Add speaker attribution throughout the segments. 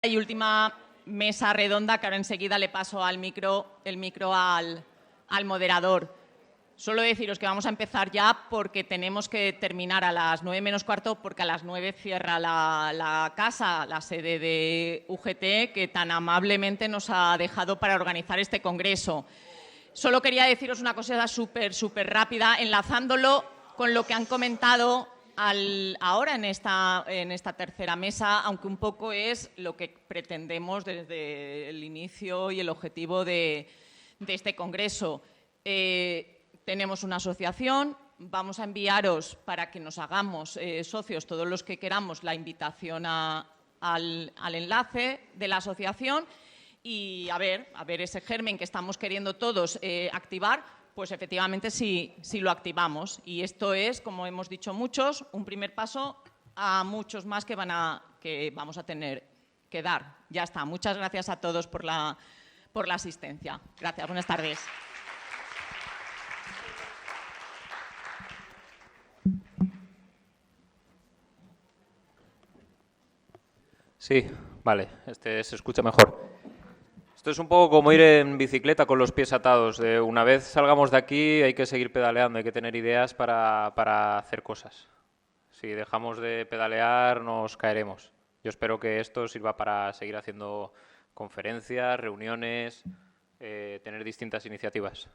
Speaker 1: y última mesa redonda, que ahora enseguida le paso el micro al moderador. Solo deciros que vamos a empezar ya porque tenemos que terminar a las 9 menos cuarto, porque a las 9 cierra la casa, la sede de UGT, que tan amablemente nos ha dejado para organizar este congreso. Solo quería deciros una cosa súper rápida, enlazándolo con lo que han comentado ahora en esta tercera mesa, aunque un poco es lo que pretendemos desde el inicio y el objetivo de este congreso. Tenemos una asociación, vamos a enviaros para que nos hagamos socios todos los que queramos la invitación al enlace de la asociación y a ver ese germen que estamos queriendo todos activar, pues efectivamente sí lo activamos. Y esto es, como hemos dicho muchos, un primer paso a muchos más que vamos a tener que dar. Ya está. Muchas gracias a todos por la asistencia. Gracias. Buenas tardes.
Speaker 2: Sí, vale, se escucha mejor. Esto es un poco como ir en bicicleta con los pies atados. Una vez salgamos de aquí hay que seguir pedaleando, hay que tener ideas para hacer cosas. Si dejamos de pedalear nos caeremos. Yo espero que esto sirva para seguir haciendo conferencias, reuniones, tener distintas iniciativas.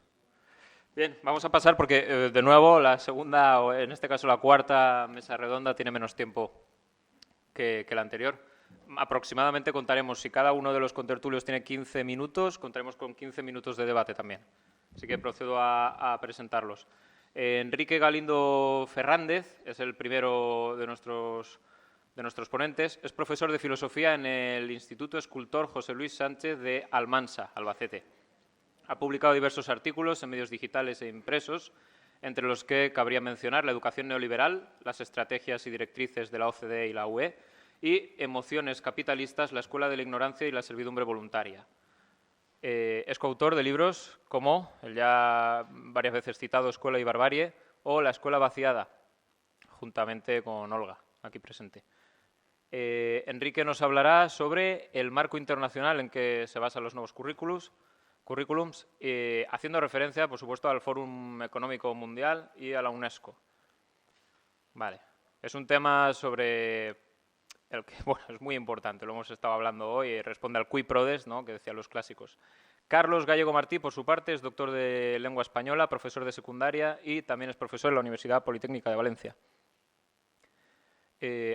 Speaker 2: Bien, vamos a pasar porque, de nuevo, la segunda, o en este caso la cuarta mesa redonda tiene menos tiempo que la anterior. Aproximadamente contaremos, si cada uno de los contertulios tiene 15 minutos, contaremos con 15 minutos de debate también. Así que procedo a presentarlos. Enrique Galindo Fernández es el primero de nuestros ponentes. Es profesor de Filosofía en el Instituto Escultor José Luis Sánchez de Almansa, Albacete. Ha publicado diversos artículos en medios digitales e impresos, entre los que cabría mencionar La educación neoliberal, las estrategias y directrices de la OCDE y la UE, y Emociones capitalistas, la escuela de la ignorancia y la servidumbre voluntaria. Es coautor de libros como el ya varias veces citado Escuela y barbarie o La escuela vaciada, juntamente con Olga, aquí presente. Enrique nos hablará sobre el marco internacional en que se basan los nuevos currículums, haciendo referencia, por supuesto, al Fórum Económico Mundial y a la UNESCO. Vale. Es un tema sobre el que, bueno, es muy importante, lo hemos estado hablando hoy, responde al cui prodest, ¿no?, que decían los clásicos. Carlos Gallego Martí, por su parte, es doctor de lengua española, profesor de secundaria y también es profesor en la Universidad Politécnica de Valencia.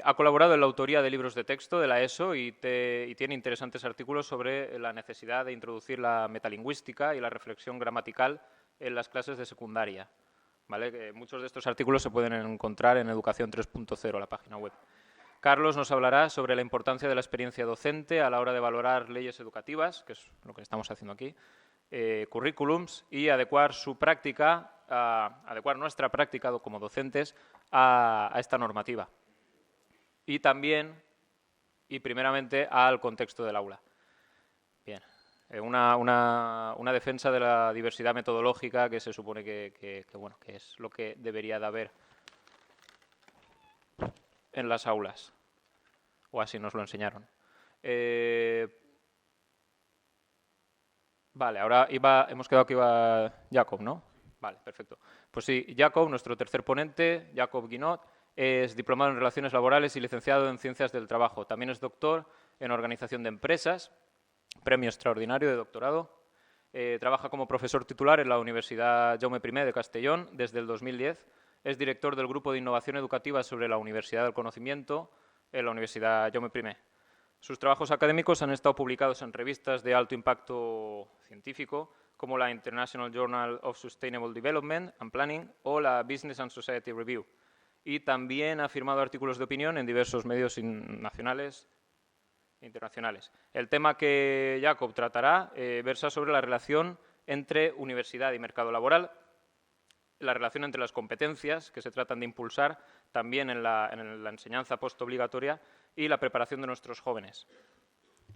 Speaker 2: Ha colaborado en la autoría de libros de texto de la ESO y tiene interesantes artículos sobre la necesidad de introducir la metalingüística y la reflexión gramatical en las clases de secundaria. ¿Vale? Muchos de estos artículos se pueden encontrar en Educación 3.0, la página web. Carlos nos hablará sobre la importancia de la experiencia docente a la hora de valorar leyes educativas, que es lo que estamos haciendo aquí, currículums, y adecuar nuestra práctica como docentes a esta normativa. Y también, y primeramente, al contexto del aula. Bien, una defensa de la diversidad metodológica que se supone que es lo que debería de haber en las aulas, o así nos lo enseñaron. Vale, ahora hemos quedado que iba Jacob, ¿no? Vale, perfecto. Pues sí, Jacob, nuestro tercer ponente, Jacob Guinot, es diplomado en Relaciones Laborales y licenciado en Ciencias del Trabajo. También es doctor en Organización de Empresas, premio extraordinario de doctorado. Trabaja como profesor titular en la Universidad Jaume I de Castellón desde el 2010. Es director del Grupo de Innovación Educativa sobre la Universidad del Conocimiento en la Universidad Jaume I. Sus trabajos académicos han estado publicados en revistas de alto impacto científico, como la International Journal of Sustainable Development and Planning o la Business and Society Review. Y también ha firmado artículos de opinión en diversos medios nacionales e internacionales. El tema que Jacob tratará versa sobre la relación entre universidad y mercado laboral, la relación entre las competencias que se tratan de impulsar también en la enseñanza postobligatoria y la preparación de nuestros jóvenes.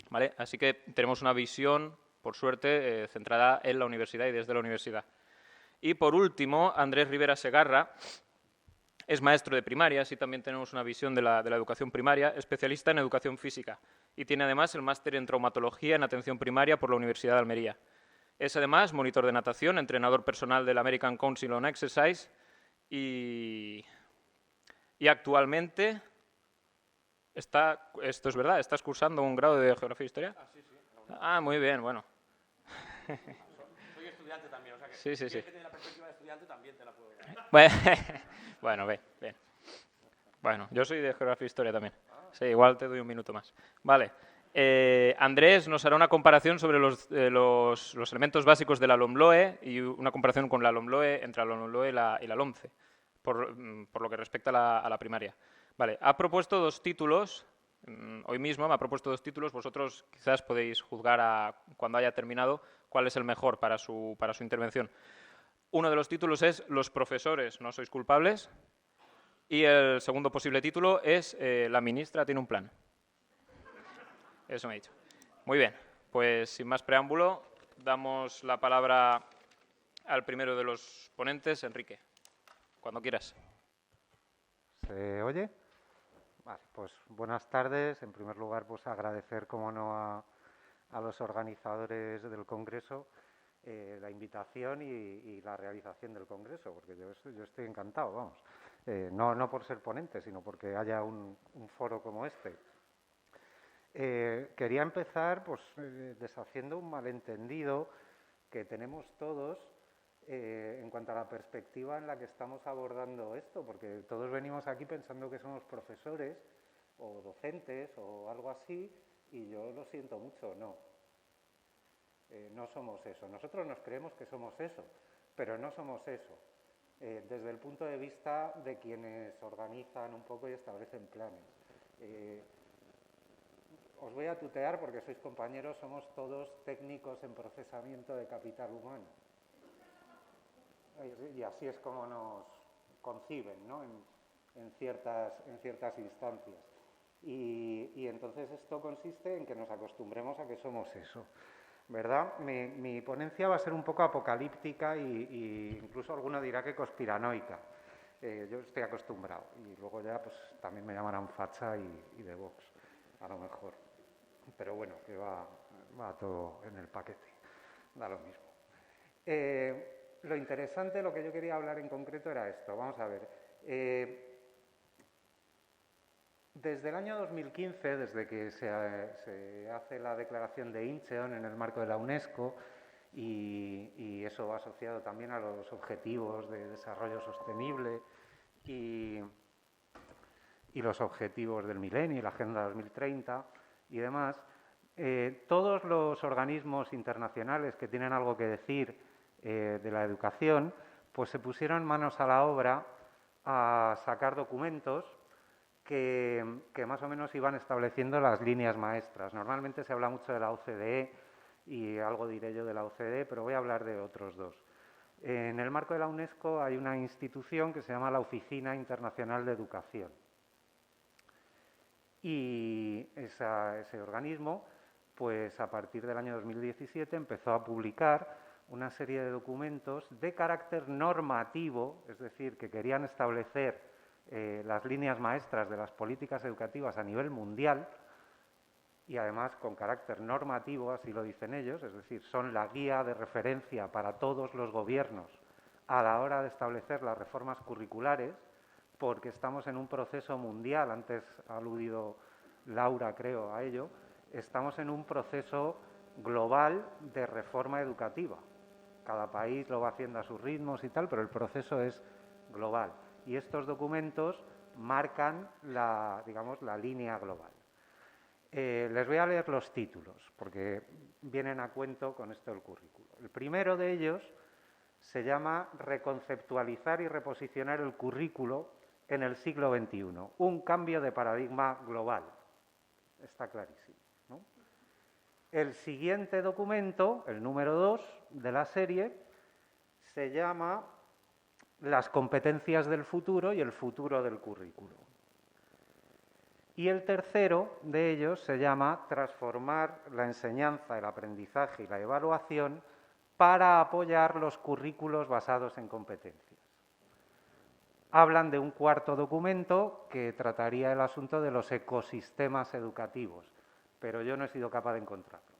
Speaker 2: ¿Vale? Así que tenemos una visión, por suerte, centrada en la universidad y desde la universidad. Y por último, Andrés Rivera Segarra es maestro de primaria, así también tenemos una visión de la educación primaria, especialista en educación física y tiene además el máster en traumatología en atención primaria por la Universidad de Almería. Es además monitor de natación, entrenador personal del American Council on Exercise y actualmente está, esto es verdad, estás cursando un grado de Geografía e Historia.
Speaker 3: Sí, sí.
Speaker 2: Ah, muy bien, bueno.
Speaker 3: Soy estudiante también, o sea que
Speaker 2: Sí, sí,
Speaker 3: si
Speaker 2: sí.
Speaker 3: quieres que tenga la perspectiva de estudiante también te la puedo dar.
Speaker 2: Bueno, bien. Bueno, yo soy de Geografía e Historia también. Sí, igual te doy un minuto más. Vale. Andrés nos hará una comparación sobre los elementos básicos de la LOMLOE y una comparación con la LOMLOE entre la LOMLOE y la LOMCE, por lo que respecta a la primaria. Vale, ha propuesto dos títulos. Hoy mismo me ha propuesto dos títulos. Vosotros quizás podéis juzgar cuando haya terminado cuál es el mejor para su intervención. Uno de los títulos es Los profesores no sois culpables y el segundo posible título es La ministra tiene un plan. Eso me ha dicho. Muy bien, pues sin más preámbulo, damos la palabra al primero de los ponentes, Enrique. Cuando quieras.
Speaker 4: ¿Se oye? Vale, pues buenas tardes. En primer lugar, pues agradecer, como no, a los organizadores del Congreso la invitación y la realización del Congreso, porque yo estoy encantado, vamos. No por ser ponente, sino porque haya un foro como este. Quería empezar pues, deshaciendo un malentendido que tenemos todos en cuanto a la perspectiva en la que estamos abordando esto, porque todos venimos aquí pensando que somos profesores o docentes o algo así, y yo lo siento mucho, no. No somos eso. Nosotros nos creemos que somos eso, pero no somos eso. Desde el punto de vista de quienes organizan un poco y establecen planes. Os voy a tutear porque sois compañeros, somos todos técnicos en procesamiento de capital humano. Y así es como nos conciben, ¿no? en ciertas instancias. Y entonces esto consiste en que nos acostumbremos a que somos eso, ¿verdad? Mi ponencia va a ser un poco apocalíptica y incluso alguno dirá que conspiranoica. Yo estoy acostumbrado y luego ya pues también me llamarán facha y de Vox, a lo mejor. Pero bueno, que va todo en el paquete, da lo mismo. Lo interesante, lo que yo quería hablar en concreto era esto. Vamos a ver. Desde el año 2015, desde que se hace la declaración de Incheon en el marco de la UNESCO, y eso va asociado también a los objetivos de desarrollo sostenible y los objetivos del milenio y la Agenda 2030 y demás, todos los organismos internacionales que tienen algo que decir de la educación, pues se pusieron manos a la obra a sacar documentos que más o menos iban estableciendo las líneas maestras. Normalmente se habla mucho de la OCDE y algo diré yo de la OCDE, pero voy a hablar de otros dos. En el marco de la UNESCO hay una institución que se llama la Oficina Internacional de Educación. Y ese organismo, pues a partir del año 2017 empezó a publicar una serie de documentos de carácter normativo, es decir, que querían establecer las líneas maestras de las políticas educativas a nivel mundial y además con carácter normativo, así lo dicen ellos, es decir, son la guía de referencia para todos los gobiernos a la hora de establecer las reformas curriculares, porque estamos en un proceso mundial, antes ha aludido Laura, creo, a ello, estamos en un proceso global de reforma educativa. Cada país lo va haciendo a sus ritmos y tal, pero el proceso es global. Y estos documentos marcan la línea global. Les voy a leer los títulos, porque vienen a cuento con esto del currículo. El primero de ellos se llama Reconceptualizar y reposicionar el currículo en el siglo XXI. Un cambio de paradigma global. Está clarísimo, ¿no? El siguiente documento, el número 2 de la serie, se llama Las competencias del futuro y el futuro del currículo. Y el tercero de ellos se llama Transformar la enseñanza, el aprendizaje y la evaluación para apoyar los currículos basados en competencias. Hablan de un cuarto documento que trataría el asunto de los ecosistemas educativos, pero yo no he sido capaz de encontrarlo.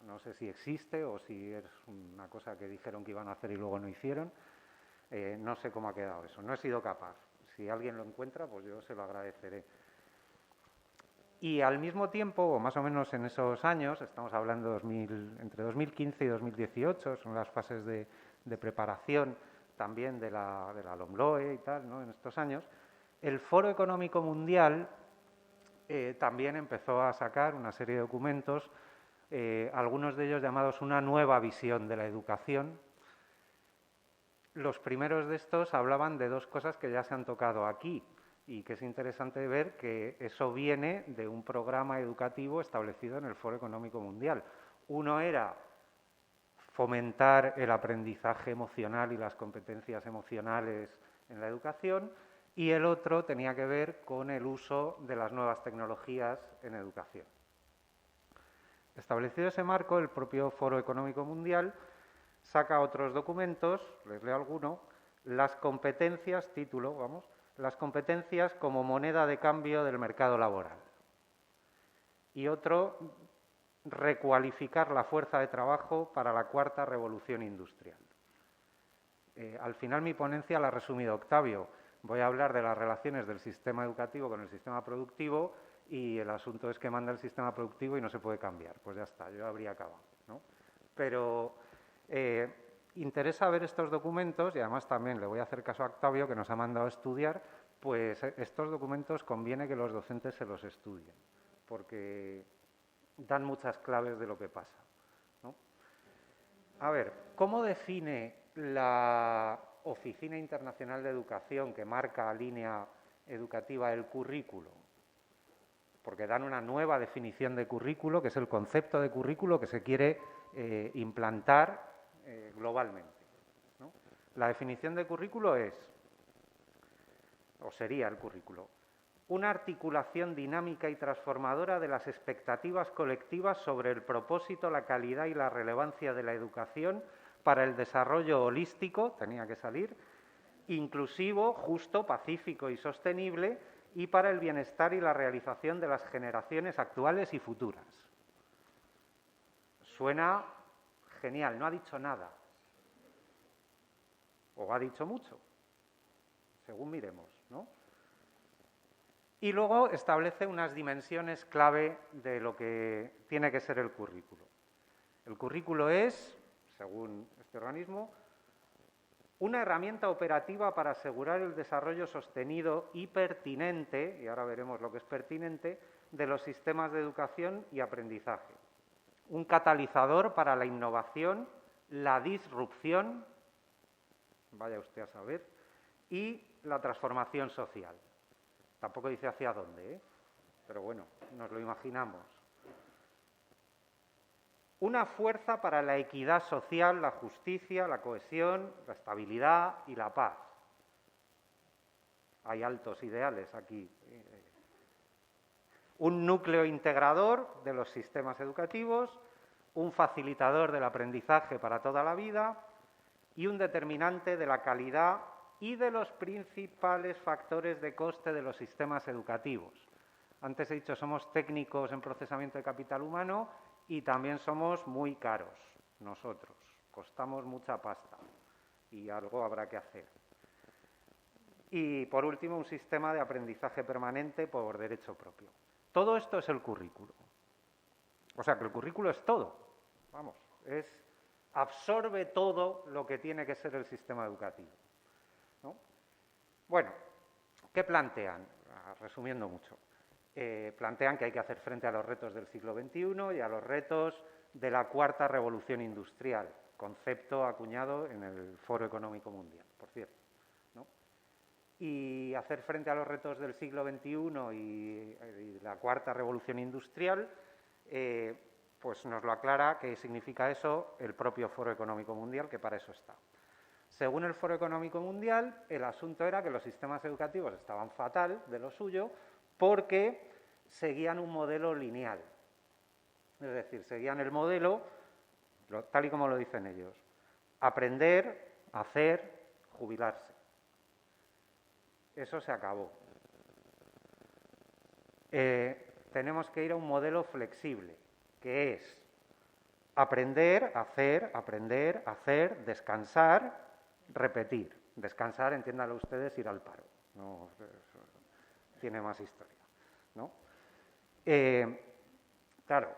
Speaker 4: No sé si existe o si es una cosa que dijeron que iban a hacer y luego no hicieron. No sé cómo ha quedado eso. No he sido capaz. Si alguien lo encuentra, pues yo se lo agradeceré. Y al mismo tiempo, o más o menos en esos años, estamos hablando entre 2015 y 2018, son las fases de preparación también de la LOMLOE y tal, ¿no? En estos años, el Foro Económico Mundial también empezó a sacar una serie de documentos, algunos de ellos llamados Una nueva visión de la educación. Los primeros de estos hablaban de dos cosas que ya se han tocado aquí y que es interesante ver que eso viene de un programa educativo establecido en el Foro Económico Mundial. Uno era fomentar el aprendizaje emocional y las competencias emocionales en la educación, y el otro tenía que ver con el uso de las nuevas tecnologías en educación. Establecido ese marco, el propio Foro Económico Mundial saca otros documentos, les leo alguno, las competencias, título, vamos, las competencias como moneda de cambio del mercado laboral. Y otro, recualificar la fuerza de trabajo para la cuarta revolución industrial. Al final mi ponencia la ha resumido Octavio. Voy a hablar de las relaciones del sistema educativo con el sistema productivo y el asunto es que manda el sistema productivo y no se puede cambiar. Pues ya está, yo habría acabado, ¿no? Pero interesa ver estos documentos y además también le voy a hacer caso a Octavio que nos ha mandado a estudiar, pues estos documentos conviene que los docentes se los estudien porque dan muchas claves de lo que pasa, ¿no? A ver, ¿cómo define la Oficina Internacional de Educación que marca la línea educativa el currículo? Porque dan una nueva definición de currículo, que es el concepto de currículo que se quiere implantar globalmente, ¿no? La definición de currículo es, o sería el currículo, una articulación dinámica y transformadora de las expectativas colectivas sobre el propósito, la calidad y la relevancia de la educación para el desarrollo holístico, tenía que salir, inclusivo, justo, pacífico y sostenible, y para el bienestar y la realización de las generaciones actuales y futuras. Suena genial, no ha dicho nada. O ha dicho mucho, según miremos, ¿no? Y luego establece unas dimensiones clave de lo que tiene que ser el currículo. El currículo es, según este organismo, una herramienta operativa para asegurar el desarrollo sostenido y pertinente, y ahora veremos lo que es pertinente, de los sistemas de educación y aprendizaje. Un catalizador para la innovación, la disrupción, vaya usted a saber, y la transformación social. Tampoco dice hacia dónde, ¿eh? Pero bueno, nos lo imaginamos. Una fuerza para la equidad social, la justicia, la cohesión, la estabilidad y la paz. Hay altos ideales aquí. Un núcleo integrador de los sistemas educativos, un facilitador del aprendizaje para toda la vida y un determinante de la calidad y de los principales factores de coste de los sistemas educativos. Antes he dicho, somos técnicos en procesamiento de capital humano y también somos muy caros nosotros, costamos mucha pasta y algo habrá que hacer. Y por último, un sistema de aprendizaje permanente por derecho propio. Todo esto es el currículo. O sea que el currículo es todo, vamos, absorbe todo lo que tiene que ser el sistema educativo, ¿no? Bueno, ¿qué plantean? Resumiendo mucho. Plantean que hay que hacer frente a los retos del siglo XXI y a los retos de la cuarta revolución industrial, concepto acuñado en el Foro Económico Mundial, por cierto, ¿no? Y hacer frente a los retos del siglo XXI y la cuarta revolución industrial, pues nos lo aclara qué significa eso el propio Foro Económico Mundial, que para eso está. Según el Foro Económico Mundial, el asunto era que los sistemas educativos estaban fatal de lo suyo, porque seguían un modelo lineal. Es decir, seguían el modelo, tal y como lo dicen ellos, aprender, hacer, jubilarse. Eso se acabó. tenemos que ir a un modelo flexible, que es aprender, hacer, descansar, repetir. Descansar, entiéndanlo ustedes, ir al paro. No, eso tiene más historia, ¿no? Claro,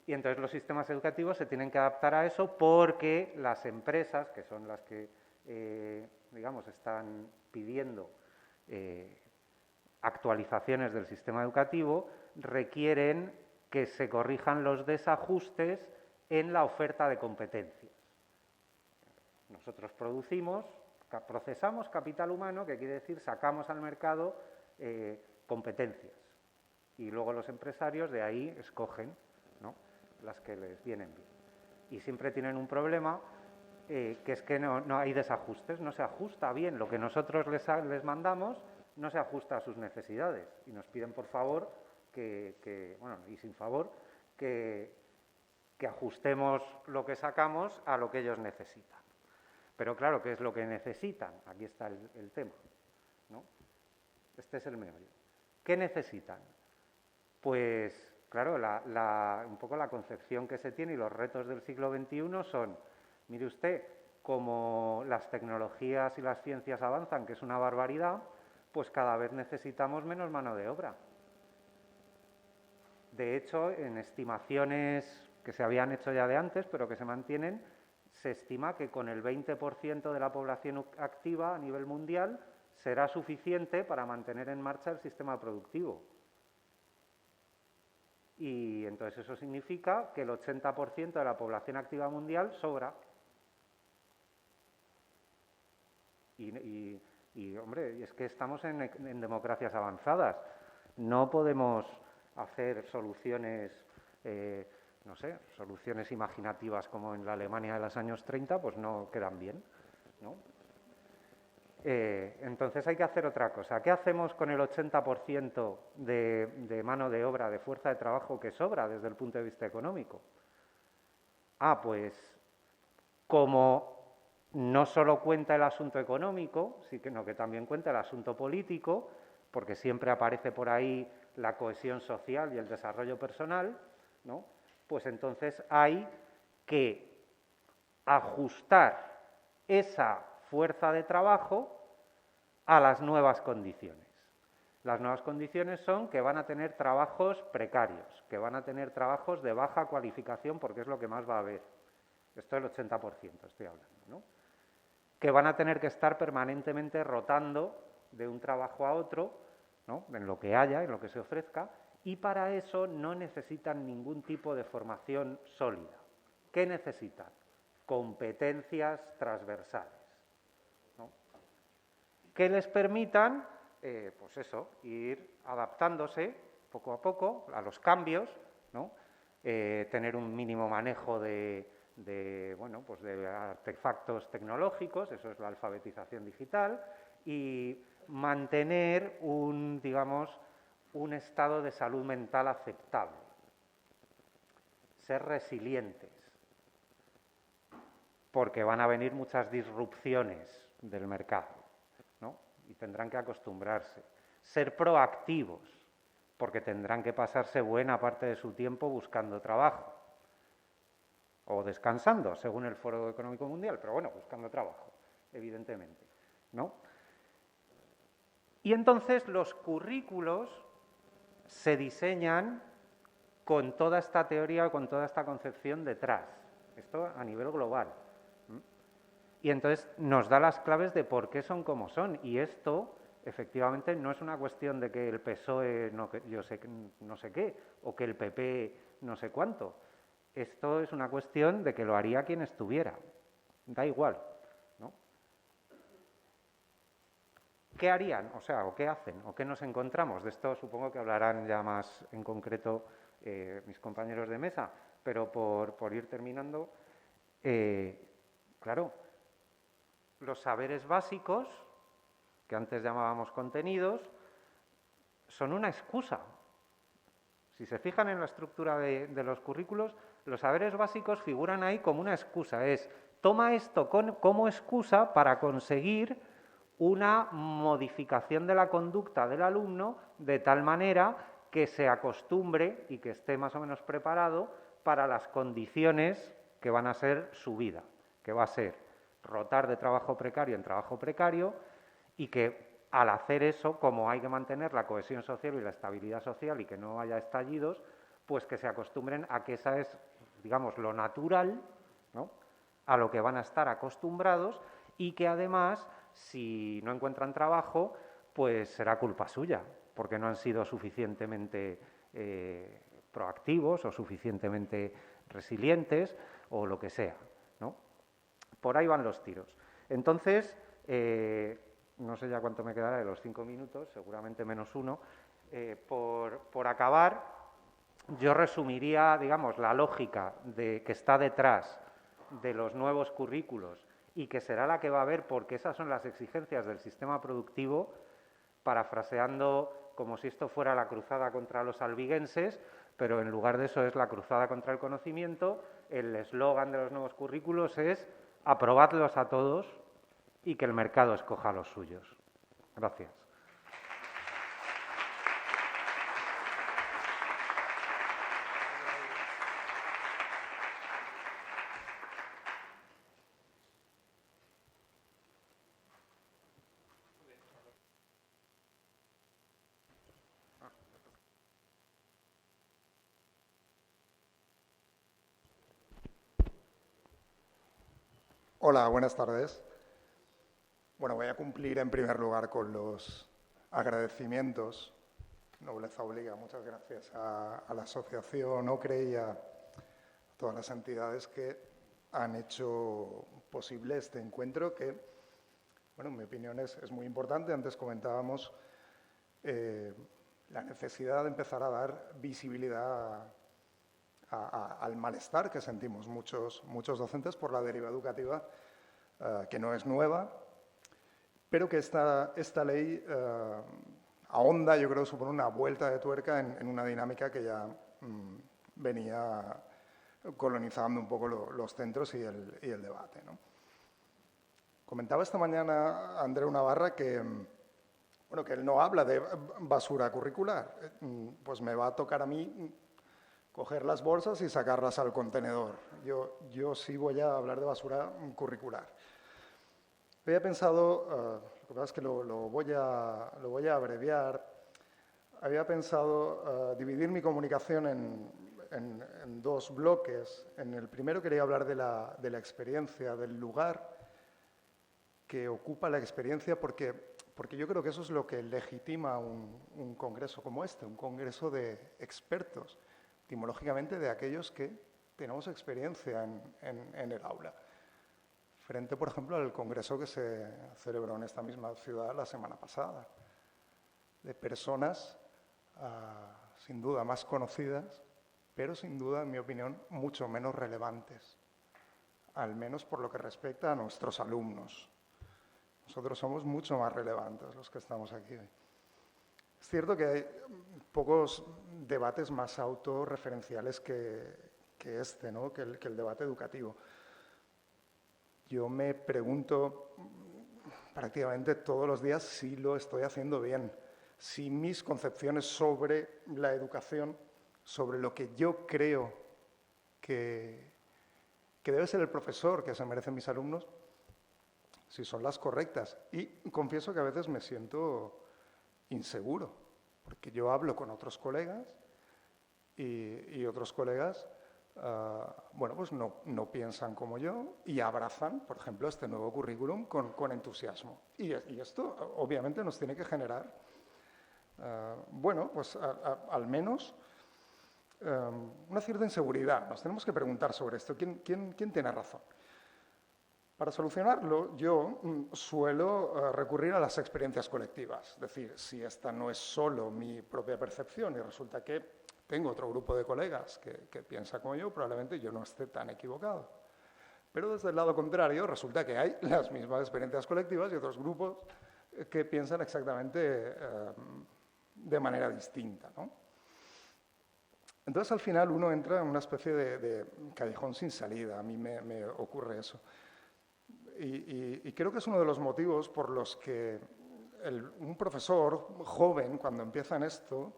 Speaker 4: y entonces los sistemas educativos se tienen que adaptar a eso porque las empresas, que son las que, digamos, están pidiendo actualizaciones del sistema educativo, requieren que se corrijan los desajustes en la oferta de competencias. Nosotros procesamos capital humano, que quiere decir sacamos al mercado competencias. Y luego los empresarios de ahí escogen, ¿no?, las que les vienen bien. Y siempre tienen un problema, que es que no hay desajustes, no se ajusta bien. Lo que nosotros les mandamos no se ajusta a sus necesidades. Y nos piden, por favor, y sin favor, que ajustemos lo que sacamos a lo que ellos necesitan. Pero claro, ¿qué es lo que necesitan? Aquí está el tema, ¿no? Este es el meollo. ¿Qué necesitan? Pues, claro, un poco la concepción que se tiene y los retos del siglo XXI son, mire usted, como las tecnologías y las ciencias avanzan, que es una barbaridad, pues cada vez necesitamos menos mano de obra. De hecho, en estimaciones que se habían hecho ya de antes, pero que se mantienen, se estima que con el 20% de la población activa a nivel mundial será suficiente para mantener en marcha el sistema productivo. Y entonces eso significa que el 80% de la población activa mundial sobra. Hombre, es que estamos en democracias avanzadas. No podemos hacer soluciones, no sé, soluciones imaginativas como en la Alemania de los años 30, pues no quedan bien, ¿no? Entonces hay que hacer otra cosa. ¿Qué hacemos con el 80% de mano de obra, de fuerza de trabajo que sobra desde el punto de vista económico? Pues como no solo cuenta el asunto económico, sino que también cuenta el asunto político, porque siempre aparece por ahí la cohesión social y el desarrollo personal, ¿no? Pues entonces hay que ajustar esa fuerza de trabajo a las nuevas condiciones. Las nuevas condiciones son que van a tener trabajos precarios, que van a tener trabajos de baja cualificación, porque es lo que más va a haber. Esto es el 80%, estoy hablando, ¿no? Que van a tener que estar permanentemente rotando de un trabajo a otro, ¿no?, en lo que haya, en lo que se ofrezca, y para eso no necesitan ningún tipo de formación sólida. ¿Qué necesitan? Competencias transversales, ¿no?, que les permitan, pues eso, ir adaptándose poco a poco a los cambios, ¿no?, tener un mínimo manejo de artefactos tecnológicos, eso es la alfabetización digital, y mantener un estado de salud mental aceptable. Ser resilientes, porque van a venir muchas disrupciones del mercado, ¿no?, y tendrán que acostumbrarse. Ser proactivos, porque tendrán que pasarse buena parte de su tiempo buscando trabajo o descansando, según el Foro Económico Mundial, pero bueno, buscando trabajo, evidentemente, ¿no? Y entonces los currículos se diseñan con toda esta teoría, con toda esta concepción detrás, esto a nivel global. Y entonces nos da las claves de por qué son como son, y esto efectivamente no es una cuestión de que el PSOE no sé qué, o que el PP no sé cuánto. Esto es una cuestión de que lo haría quien estuviera. Da igual, ¿no? ¿Qué harían? ¿O qué hacen? ¿O qué nos encontramos? De esto supongo que hablarán ya más en concreto mis compañeros de mesa, pero por ir terminando, claro, los saberes básicos, que antes llamábamos contenidos, son una excusa. Si se fijan en la estructura de los currículos, los saberes básicos figuran ahí como una excusa. Toma esto como excusa para conseguir una modificación de la conducta del alumno de tal manera que se acostumbre y que esté más o menos preparado para las condiciones que van a ser su vida, que va a ser rotar de trabajo precario en trabajo precario, y que al hacer eso, como hay que mantener la cohesión social y la estabilidad social y que no haya estallidos, pues que se acostumbren a que esa es, digamos, lo natural, ¿no?, a lo que van a estar acostumbrados, y que además, si no encuentran trabajo, pues será culpa suya, porque no han sido suficientemente proactivos o suficientemente resilientes o lo que sea, ¿no? Por ahí van los tiros. Entonces, no sé ya cuánto me quedará de los 5 minutos, seguramente menos uno. Por acabar, yo resumiría, digamos, la lógica que está detrás de los nuevos currículos y que será la que va a haber, porque esas son las exigencias del sistema productivo, parafraseando como si esto fuera la cruzada contra los albigenses, pero en lugar de eso es la cruzada contra el conocimiento. El eslogan de los nuevos currículos es aprobadlos a todos y que el mercado escoja los suyos. Gracias.
Speaker 5: Hola, buenas tardes. Bueno, voy a cumplir en primer lugar con los agradecimientos. Nobleza obliga. Muchas gracias a la Asociación OCRE y a todas las entidades que han hecho posible este encuentro que, bueno, en mi opinión es muy importante. Antes comentábamos la necesidad de empezar a dar visibilidad al malestar que sentimos muchos docentes por la deriva educativa, que no es nueva, pero que esta ley ahonda, yo creo, supone una vuelta de tuerca en una dinámica que ya venía colonizando un poco los centros y el debate, ¿no? Comentaba esta mañana Andreu Navarra que, bueno, que él no habla de basura curricular. Pues me va a tocar a mí coger las bolsas y sacarlas al contenedor. Yo sí voy a hablar de basura curricular. Había pensado, lo que pasa es que lo voy a abreviar, había pensado dividir mi comunicación en dos bloques. En el primero quería hablar de la experiencia, del lugar que ocupa la experiencia, porque yo creo que eso es lo que legitima un congreso como este, un congreso de expertos, etimológicamente de aquellos que tenemos experiencia en el aula. Frente, por ejemplo, al congreso que se celebró en esta misma ciudad la semana pasada, de personas sin duda más conocidas, pero sin duda, en mi opinión, mucho menos relevantes, al menos por lo que respecta a nuestros alumnos. Nosotros somos mucho más relevantes los que estamos aquí hoy. Es cierto que hay pocos debates más autorreferenciales que este, ¿no?, que el debate educativo. Yo me pregunto prácticamente todos los días si lo estoy haciendo bien, si mis concepciones sobre la educación, sobre lo que yo creo que debe ser el profesor que se merecen mis alumnos, si son las correctas. Y confieso que a veces me siento inseguro, porque yo hablo con otros colegas y otros colegas, bueno, pues no piensan como yo y abrazan, por ejemplo, este nuevo currículum con entusiasmo. Y esto obviamente nos tiene que generar, bueno, pues al menos una cierta inseguridad. Nos tenemos que preguntar sobre esto. ¿Quién tiene razón? Para solucionarlo, yo suelo recurrir a las experiencias colectivas. Es decir, si esta no es solo mi propia percepción y resulta que tengo otro grupo de colegas que piensa como yo, probablemente yo no esté tan equivocado. Pero desde el lado contrario, resulta que hay las mismas experiencias colectivas y otros grupos que piensan exactamente de manera distinta, ¿no? Entonces, al final, uno entra en una especie de callejón sin salida. A mí me ocurre eso. Y creo que es uno de los motivos por los que un profesor joven, cuando empieza en esto,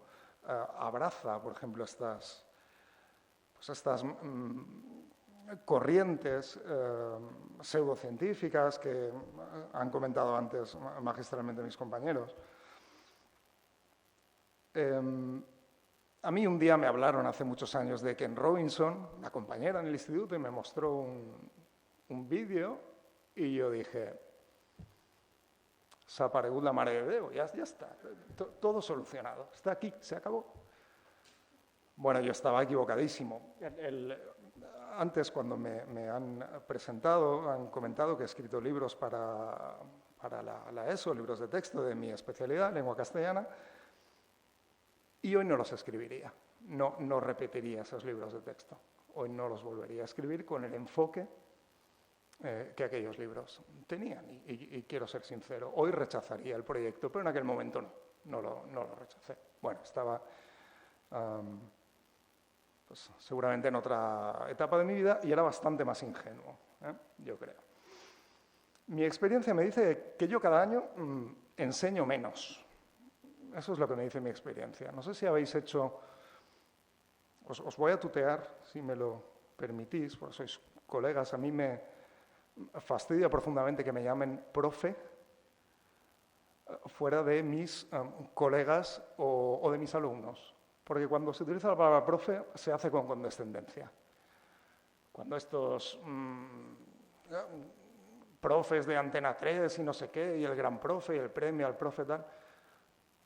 Speaker 5: abraza, por ejemplo, estas corrientes pseudocientíficas que han comentado antes magistralmente mis compañeros. A mí un día me hablaron hace muchos años de Ken Robinson, una compañera en el instituto, y me mostró un vídeo y yo dije, s'aparegut la mare de Déu, ya está, todo solucionado, está aquí, se acabó. Bueno, yo estaba equivocadísimo. Antes, cuando me han presentado, han comentado que he escrito libros para la ESO, libros de texto de mi especialidad, lengua castellana, y hoy no los escribiría, no repetiría esos libros de texto. Hoy no los volvería a escribir con el enfoque que aquellos libros tenían. Y quiero ser sincero, hoy rechazaría el proyecto, pero en aquel momento no lo rechacé. Bueno, estaba pues, seguramente en otra etapa de mi vida y era bastante más ingenuo, yo creo. Mi experiencia me dice que yo cada año enseño menos. Eso es lo que me dice mi experiencia. No sé si habéis hecho... Os voy a tutear, si me lo permitís, porque sois colegas. A mí me fastidia profundamente que me llamen profe fuera de mis colegas o de mis alumnos. Porque cuando se utiliza la palabra profe, se hace con condescendencia. Cuando estos profes de Antena 3 y no sé qué, y el gran profe y el premio al profe tal...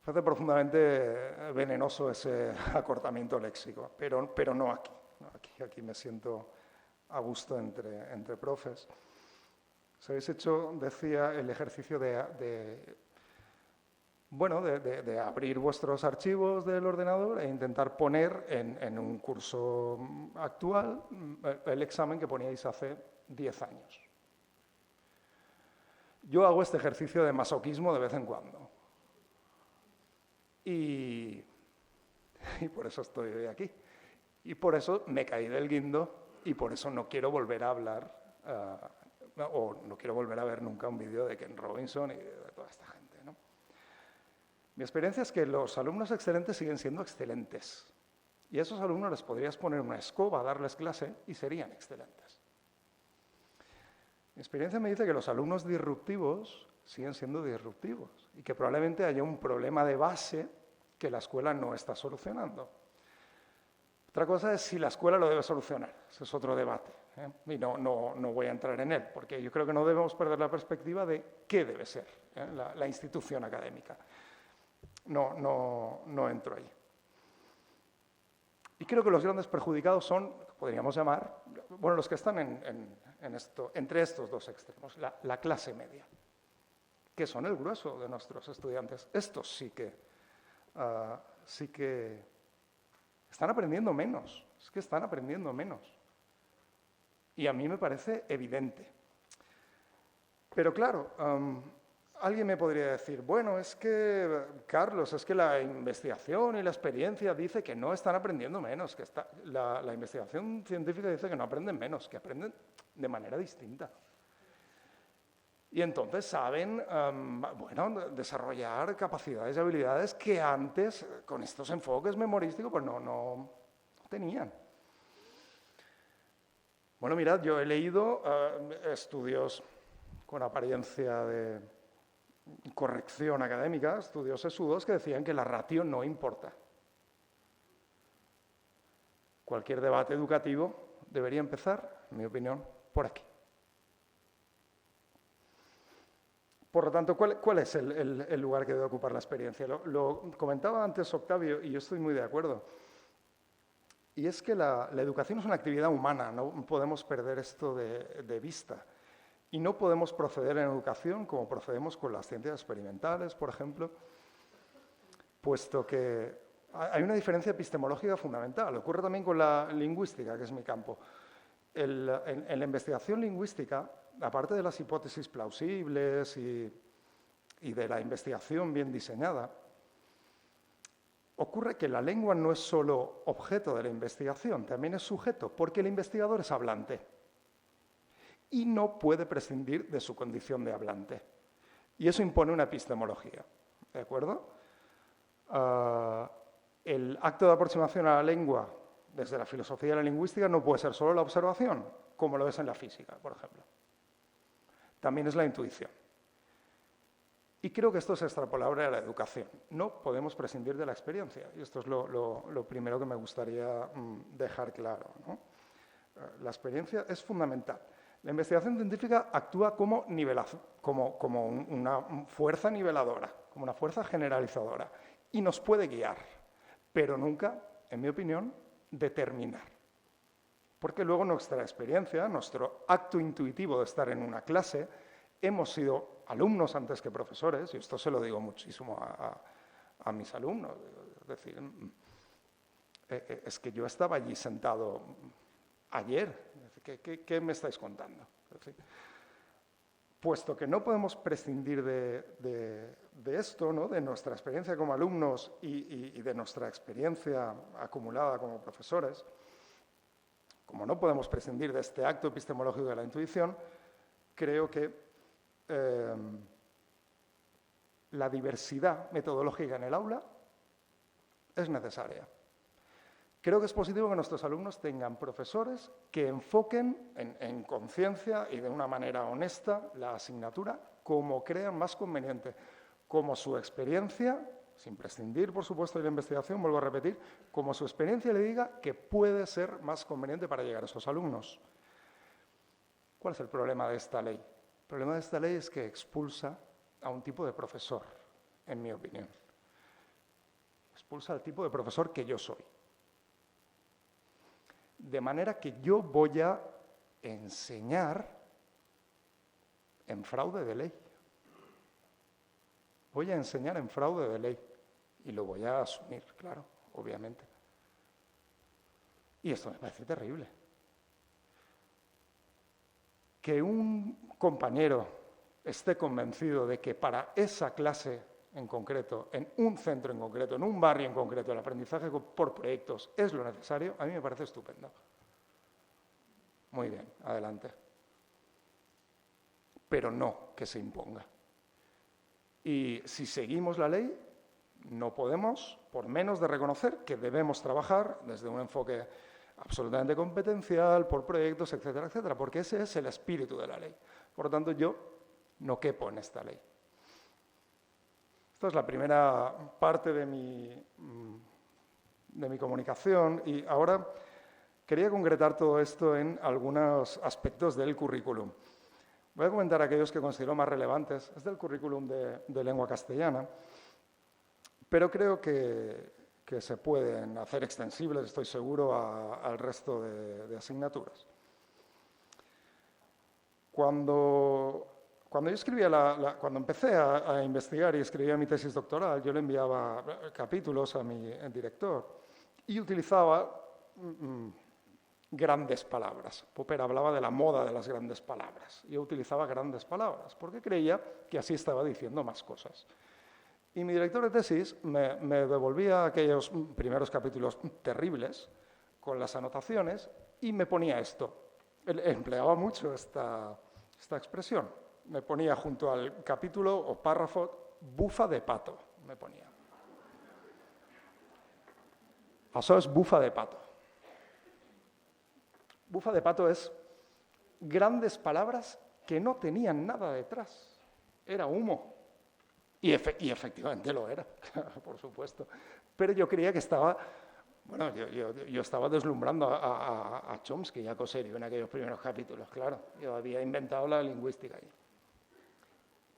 Speaker 5: Me parece profundamente venenoso ese acortamiento léxico, pero no aquí. Aquí me siento a gusto entre profes. Os habéis hecho, decía, el ejercicio de abrir vuestros archivos del ordenador e intentar poner en un curso actual el examen que poníais hace 10 años. Yo hago este ejercicio de masoquismo de vez en cuando. Y por eso estoy hoy aquí. Y por eso me caí del guindo y por eso no quiero volver a hablar o no quiero volver a ver nunca un vídeo de Ken Robinson y de toda esta gente, ¿no? Mi experiencia es que los alumnos excelentes siguen siendo excelentes. Y a esos alumnos les podrías poner una escoba, darles clase y serían excelentes. Mi experiencia me dice que los alumnos disruptivos siguen siendo disruptivos y que probablemente haya un problema de base que la escuela no está solucionando. Otra cosa es si la escuela lo debe solucionar, ese es otro debate, y no voy a entrar en él, porque yo creo que no debemos perder la perspectiva de qué debe ser la institución académica. No entro ahí. Y creo que los grandes perjudicados son, podríamos llamar, bueno, los que están entre estos dos extremos, la clase media, que son el grueso de nuestros estudiantes. Estos sí que están aprendiendo menos, es que están aprendiendo menos. Y a mí me parece evidente. Pero claro, alguien me podría decir, bueno, es que, Carlos, es que la investigación y la experiencia dice que no están aprendiendo menos, que la investigación científica dice que no aprenden menos, que aprenden de manera distinta. Y entonces saben, desarrollar capacidades y habilidades que antes, con estos enfoques memorísticos, pues no tenían. Bueno, mirad, yo he leído estudios con apariencia de corrección académica, estudios sesudos que decían que la ratio no importa. Cualquier debate educativo debería empezar, en mi opinión, por aquí. Por lo tanto, ¿cuál es el lugar que debe ocupar la experiencia? Lo comentaba antes Octavio y yo estoy muy de acuerdo. Y es que la educación es una actividad humana, no podemos perder esto de vista. Y no podemos proceder en educación como procedemos con las ciencias experimentales, por ejemplo, puesto que hay una diferencia epistemológica fundamental. Ocurre también con la lingüística, que es mi campo. En la investigación lingüística, aparte de las hipótesis plausibles y de la investigación bien diseñada, ocurre que la lengua no es solo objeto de la investigación, también es sujeto, porque el investigador es hablante y no puede prescindir de su condición de hablante. Y eso impone una epistemología, ¿de acuerdo? El acto de aproximación a la lengua desde la filosofía y la lingüística no puede ser solo la observación, como lo es en la física, por ejemplo. También es la intuición. Y creo que esto es extrapolable a la educación. No podemos prescindir de la experiencia. Y esto es lo primero que me gustaría dejar claro, ¿no? La experiencia es fundamental. La investigación científica actúa como una fuerza niveladora, como una fuerza generalizadora. Y nos puede guiar, pero nunca, en mi opinión, determinar. Porque luego nuestra experiencia, nuestro acto intuitivo de estar en una clase, hemos sido alumnos antes que profesores, y esto se lo digo muchísimo a mis alumnos. Es decir, es que yo estaba allí sentado ayer. ¿Qué me estáis contando? Es decir, puesto que no podemos prescindir de esto, ¿no? De nuestra experiencia como alumnos y de nuestra experiencia acumulada como profesores, como no podemos prescindir de este acto epistemológico de la intuición, creo que la diversidad metodológica en el aula es necesaria. Creo que es positivo que nuestros alumnos tengan profesores que enfoquen en conciencia y de una manera honesta la asignatura como crean más conveniente, como su experiencia, sin prescindir, por supuesto, de la investigación, vuelvo a repetir, como su experiencia le diga que puede ser más conveniente para llegar a esos alumnos. ¿Cuál es el problema de esta ley? El problema de esta ley es que expulsa a un tipo de profesor, en mi opinión. Expulsa al tipo de profesor que yo soy. De manera que yo voy a enseñar en fraude de ley. Voy a enseñar en fraude de ley. Y lo voy a asumir, claro, obviamente. Y esto me parece terrible. Que un compañero esté convencido de que para esa clase en concreto, en un centro en concreto, en un barrio en concreto, el aprendizaje por proyectos es lo necesario, a mí me parece estupendo. Muy bien, adelante. Pero no que se imponga. Y si seguimos la ley, no podemos, por menos de reconocer que debemos trabajar desde un enfoque absolutamente competencial, por proyectos, etcétera, etcétera, porque ese es el espíritu de la ley. Por lo tanto, yo no quepo en esta ley. Esta es la primera parte de mi comunicación y ahora quería concretar todo esto en algunos aspectos del currículum. Voy a comentar aquellos que considero más relevantes. Es del currículum de lengua castellana, pero creo que se pueden hacer extensibles, estoy seguro, al resto de asignaturas. Cuando yo escribía cuando empecé a investigar y escribía mi tesis doctoral, yo le enviaba capítulos a mi director y utilizaba grandes palabras. Popper hablaba de la moda de las grandes palabras. Yo utilizaba grandes palabras porque creía que así estaba diciendo más cosas. Y mi director de tesis me devolvía aquellos primeros capítulos terribles con las anotaciones y me ponía esto. Él empleaba mucho esta expresión. Me ponía junto al capítulo o párrafo bufa de pato, me ponía. Eso es bufa de pato. Bufa de pato es grandes palabras que no tenían nada detrás. Era humo. Y efectivamente lo era, por supuesto. Pero yo creía que estaba... Bueno, yo estaba deslumbrando a Chomsky y a Coserio en aquellos primeros capítulos, claro. Yo había inventado la lingüística ahí.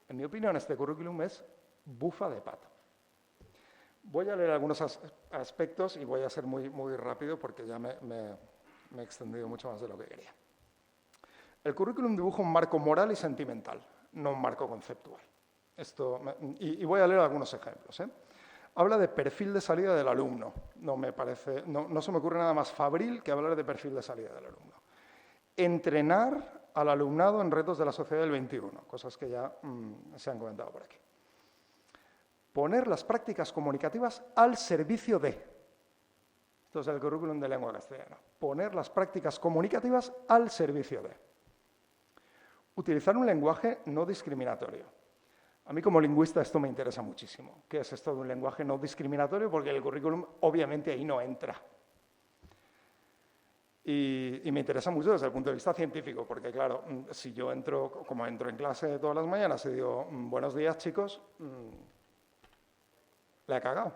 Speaker 5: En mi opinión, este currículum es bufa de pato. Voy a leer algunos aspectos y voy a ser muy, muy rápido porque ya me he extendido mucho más de lo que quería. El currículum dibuja un marco moral y sentimental, no un marco conceptual. Y voy a leer algunos ejemplos. Habla de perfil de salida del alumno. No se me ocurre nada más fabril que hablar de perfil de salida del alumno. Entrenar al alumnado en retos de la sociedad del 21, cosas que ya se han comentado por aquí. Poner las prácticas comunicativas al servicio de. Esto es el currículum de lengua castellana. Poner las prácticas comunicativas al servicio de. Utilizar un lenguaje no discriminatorio. A mí como lingüista esto me interesa muchísimo. ¿Qué es esto de un lenguaje no discriminatorio? Porque el currículum obviamente ahí no entra. Y me interesa mucho desde el punto de vista científico, porque claro, si yo entro, como entro en clase todas las mañanas y digo, buenos días chicos, la he cagado.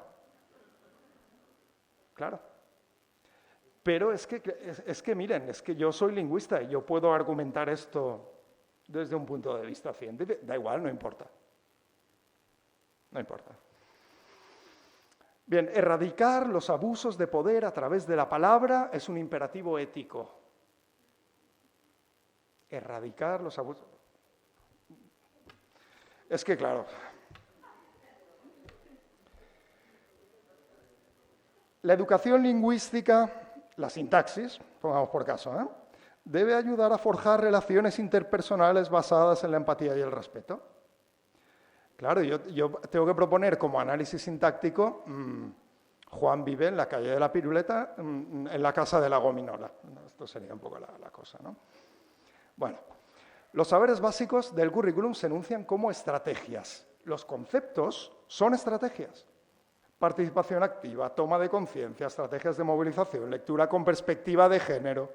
Speaker 5: Claro. Pero es que miren, es que yo soy lingüista y yo puedo argumentar esto desde un punto de vista científico. Da igual, no importa. No importa. Bien, erradicar los abusos de poder a través de la palabra es un imperativo ético. Erradicar los abusos. Es que, claro, la educación lingüística, la sintaxis, pongamos por caso, debe ayudar a forjar relaciones interpersonales basadas en la empatía y el respeto. Claro, yo tengo que proponer como análisis sintáctico, Juan vive en la calle de la Piruleta, en la casa de la gominola. Esto sería un poco la cosa, ¿no? Bueno, los saberes básicos del currículum se enuncian como estrategias. Los conceptos son estrategias. Participación activa, toma de conciencia, estrategias de movilización, lectura con perspectiva de género.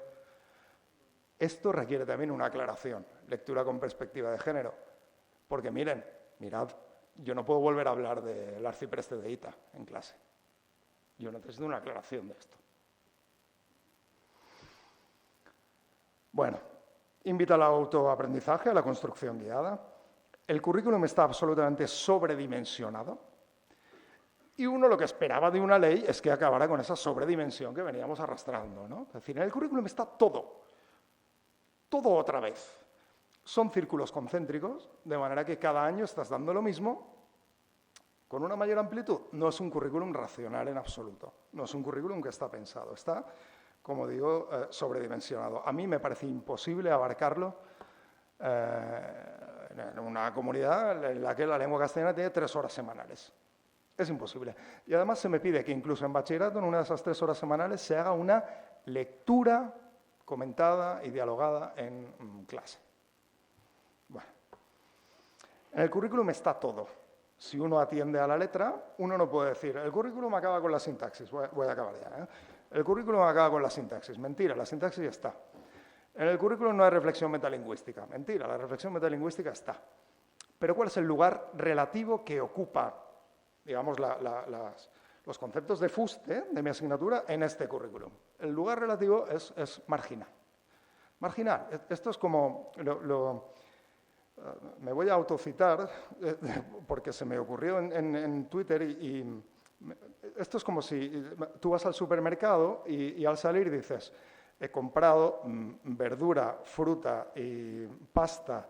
Speaker 5: Esto requiere también una aclaración, lectura con perspectiva de género. Porque mirad, yo no puedo volver a hablar del arcipreste de Ita en clase. Yo necesito una aclaración de esto. Bueno, invita al autoaprendizaje, a la construcción guiada. El currículum está absolutamente sobredimensionado. Y uno lo que esperaba de una ley es que acabara con esa sobredimensión que veníamos arrastrando, ¿no? Es decir, en el currículum está todo otra vez. Son círculos concéntricos, de manera que cada año estás dando lo mismo con una mayor amplitud. No es un currículum racional en absoluto, no es un currículum que está pensado, está, como digo, sobredimensionado. A mí me parece imposible abarcarlo en una comunidad en la que la lengua castellana tiene 3 horas semanales. Es imposible. Y además se me pide que incluso en bachillerato, en una de esas 3 horas semanales, se haga una lectura comentada y dialogada en clase. Bueno, en el currículum está todo. Si uno atiende a la letra, uno no puede decir, el currículum acaba con la sintaxis. Voy a acabar ya, ¿eh? El currículum acaba con la sintaxis. Mentira, la sintaxis está. En el currículum no hay reflexión metalingüística. Mentira, la reflexión metalingüística está. Pero ¿cuál es el lugar relativo que ocupa, digamos, los conceptos de fuste de mi asignatura en este currículum? El lugar relativo es marginal. Marginal. Esto es como... me voy a autocitar porque se me ocurrió en Twitter y esto es como si tú vas al supermercado y al salir dices, he comprado verdura, fruta y pasta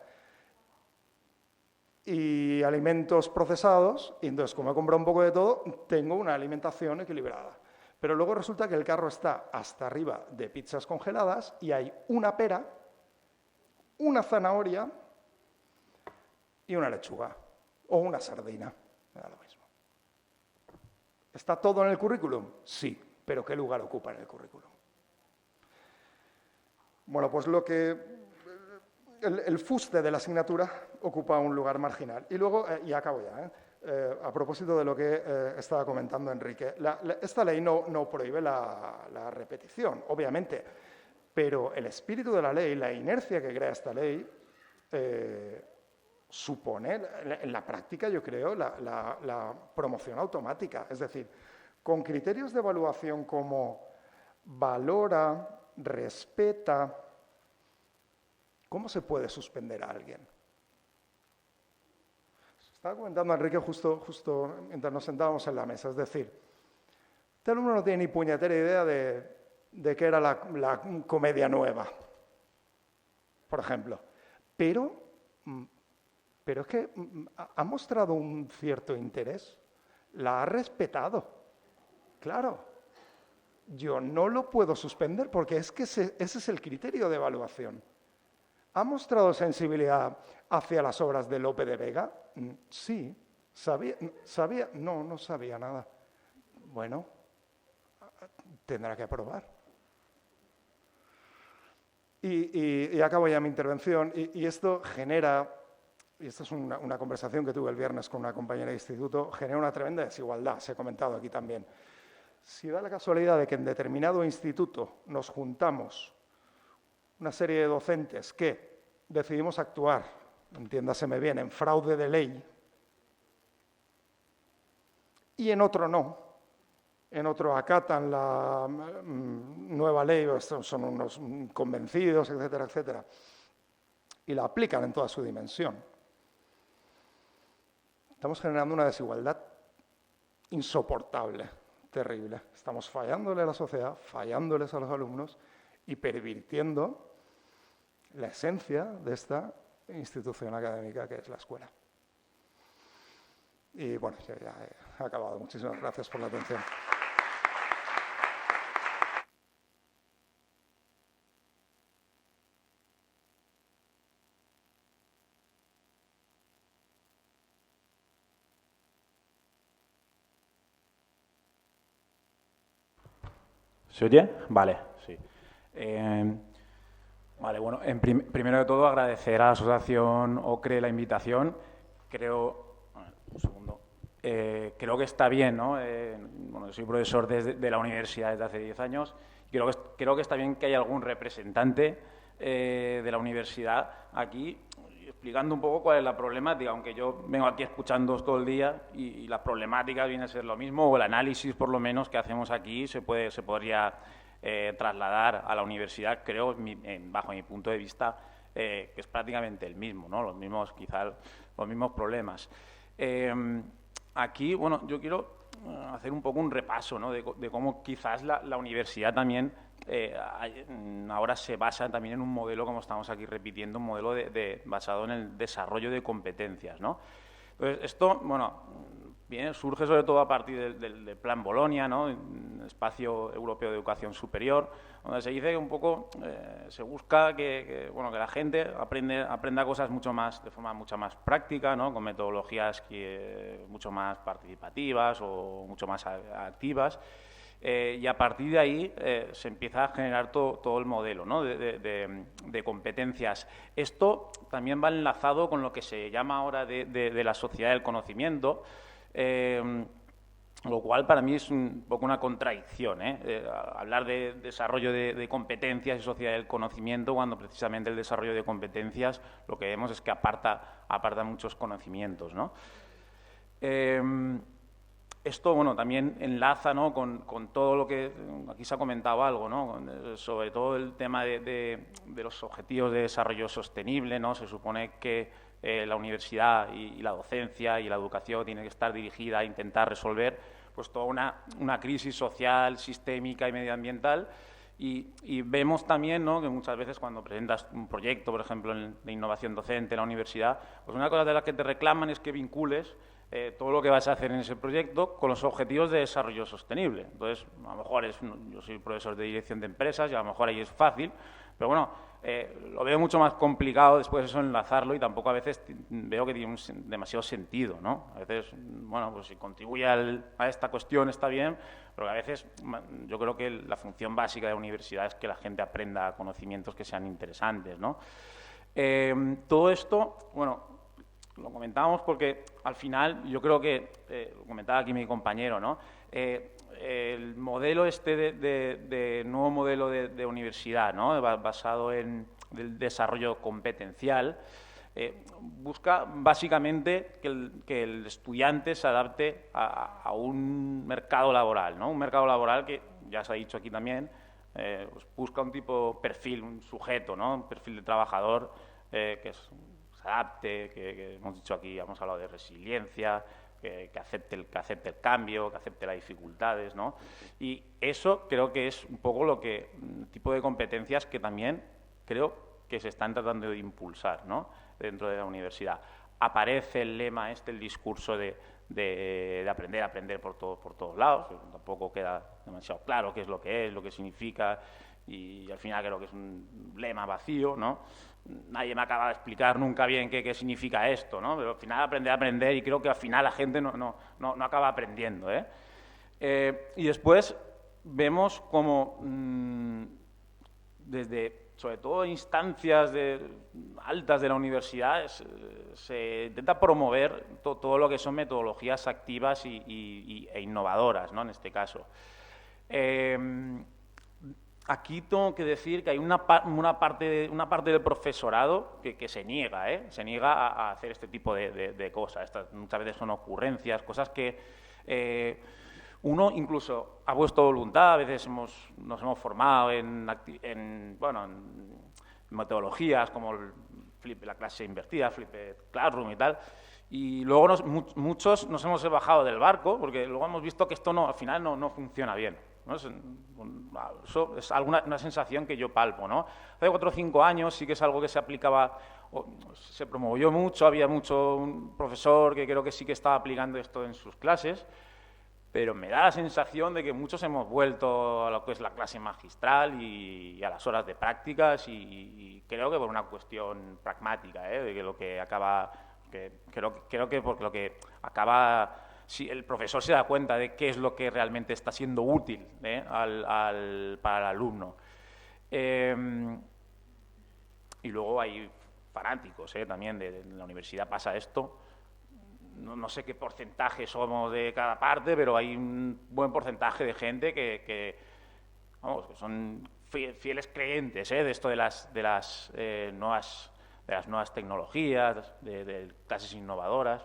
Speaker 5: y alimentos procesados, y entonces como he comprado un poco de todo, tengo una alimentación equilibrada. Pero luego resulta que el carro está hasta arriba de pizzas congeladas y hay una pera, una zanahoria y una lechuga o una sardina, me da lo mismo. ¿Está todo en el currículum? Sí, pero ¿qué lugar ocupa en el currículum? Bueno, pues el fuste de la asignatura ocupa un lugar marginal. Y luego, y acabo ya, a propósito de lo que estaba comentando Enrique, esta ley no prohíbe la repetición, obviamente, pero el espíritu de la ley, la inercia que crea esta ley, supone en la práctica, yo creo, la promoción automática. Es decir, con criterios de evaluación como valora, respeta, ¿cómo se puede suspender a alguien? Estaba comentando Enrique justo mientras nos sentábamos en la mesa. Es decir, este alumno no tiene ni puñetera idea de qué era la comedia nueva, por ejemplo. Pero es que ha mostrado un cierto interés, la ha respetado. Claro, yo no lo puedo suspender porque es que ese es el criterio de evaluación. ¿Ha mostrado sensibilidad hacia las obras de Lope de Vega? Sí. ¿Sabía? No sabía nada. Bueno, tendrá que aprobar. Y acabo ya mi intervención. Y esto genera y esta es una conversación que tuve el viernes con una compañera de instituto, genera una tremenda desigualdad, se ha comentado aquí también. Si da la casualidad de que en determinado instituto nos juntamos una serie de docentes que decidimos actuar, entiéndaseme bien, en fraude de ley, y en otro no, en otro acatan la nueva ley, son unos convencidos, etcétera, etcétera, y la aplican en toda su dimensión. Estamos generando una desigualdad insoportable, terrible. Estamos fallándole a la sociedad, fallándoles a los alumnos y pervirtiendo la esencia de esta institución académica que es la escuela. Y bueno, ya he acabado. Muchísimas gracias por la atención.
Speaker 6: ¿Se oye? Vale, sí. Vale, bueno, primero de todo agradecer a la Asociación OCRE la invitación. Creo que está bien, ¿no? Bueno, soy profesor de la universidad desde hace 10 años. Creo que está bien que haya algún representante de la universidad aquí explicando un poco cuál es la problemática, aunque yo vengo aquí escuchando todo el día y la problemática viene a ser lo mismo, o el análisis, por lo menos, que hacemos aquí se podría trasladar a la universidad, creo, bajo mi punto de vista, que es prácticamente el mismo, ¿no? Los mismos problemas. Aquí, bueno, yo quiero hacer un poco un repaso, ¿no? de cómo quizás la universidad también ahora se basa también en un modelo, como estamos aquí repitiendo, un modelo basado en el desarrollo de competencias, ¿no? Entonces, esto, bueno, surge sobre todo a partir del Plan Bolonia, ¿no? Espacio Europeo de Educación Superior, donde se dice que un poco se busca que la gente aprenda cosas de forma mucho más práctica, ¿no? Con metodologías mucho más participativas o mucho más activas. Y a partir de ahí se empieza a generar todo el modelo, ¿no? de competencias. Esto también va enlazado con lo que se llama ahora de la sociedad del conocimiento, lo cual para mí es un poco una contradicción, hablar de desarrollo de competencias y sociedad del conocimiento, cuando precisamente el desarrollo de competencias lo que vemos es que aparta muchos conocimientos, ¿no? Esto, bueno, también enlaza, ¿no? con todo lo que aquí se ha comentado algo, ¿no? Sobre todo el tema de los objetivos de desarrollo sostenible, ¿no? Se supone que la universidad y la docencia y la educación tiene que estar dirigida a intentar resolver pues toda una crisis social, sistémica y medioambiental. Y vemos también, ¿no? que muchas veces cuando presentas un proyecto, por ejemplo, de innovación docente en la universidad, pues una cosa de las que te reclaman es que vincules todo lo que vas a hacer en ese proyecto con los objetivos de desarrollo sostenible. Entonces, a lo mejor yo soy profesor de dirección de empresas y a lo mejor ahí es fácil, pero bueno, lo veo mucho más complicado después eso enlazarlo y tampoco a veces veo que tiene demasiado sentido, ¿no? A veces, bueno, pues si contribuye a esta cuestión está bien, pero a veces yo creo que la función básica de la universidad es que la gente aprenda conocimientos que sean interesantes, ¿no? Todo esto, bueno, lo comentábamos porque al final yo creo que, lo comentaba aquí mi compañero, ¿no? El modelo de nuevo modelo de universidad, ¿no? Basado en el desarrollo competencial, busca básicamente que el estudiante se adapte a un mercado laboral, ¿no? Un mercado laboral que, ya se ha dicho aquí también, pues busca un tipo perfil, un sujeto, ¿no? Un perfil de trabajador que se adapte, que hemos dicho aquí, hemos hablado de resiliencia, que acepte el cambio, que acepte las dificultades, ¿no? Y eso creo que es un poco un tipo de competencias que también creo que se están tratando de impulsar, ¿no? Dentro de la universidad. Aparece el lema el discurso de aprender por todos lados, pero tampoco queda demasiado claro qué es, lo que significa, y al final creo que es un lema vacío, ¿no? Nadie me acaba de explicar nunca bien qué significa esto, ¿no? Pero al final aprender, y creo que al final la gente no acaba aprendiendo, y después vemos como desde sobre todo en instancias altas de la universidad, se intenta promover todo lo que son metodologías activas e innovadoras, ¿no? En este caso. Aquí tengo que decir que hay una parte del profesorado que se niega, se niega a hacer este tipo de cosas. Estas muchas veces son ocurrencias, cosas que uno incluso ha puesto voluntad. A veces nos hemos formado en metodologías como la clase invertida, Flipped Classroom y tal, y luego muchos nos hemos bajado del barco porque luego hemos visto que esto al final no funciona bien, ¿no? Eso es una sensación que yo palpo, ¿no? Hace 4 o 5 años sí que es algo que se aplicaba, se promovió mucho, había un profesor que creo que sí que estaba aplicando esto en sus clases, pero me da la sensación de que muchos hemos vuelto a lo que es la clase magistral y a las horas de prácticas, y creo que por una cuestión pragmática, de que lo que acaba, creo que porque lo que acaba, si el profesor se da cuenta de qué es lo que realmente está siendo útil para el alumno. Y luego hay fanáticos, también de la universidad pasa esto. No sé qué porcentaje somos de cada parte, pero hay un buen porcentaje de gente que son fieles creyentes de esto de las nuevas tecnologías, de clases innovadoras.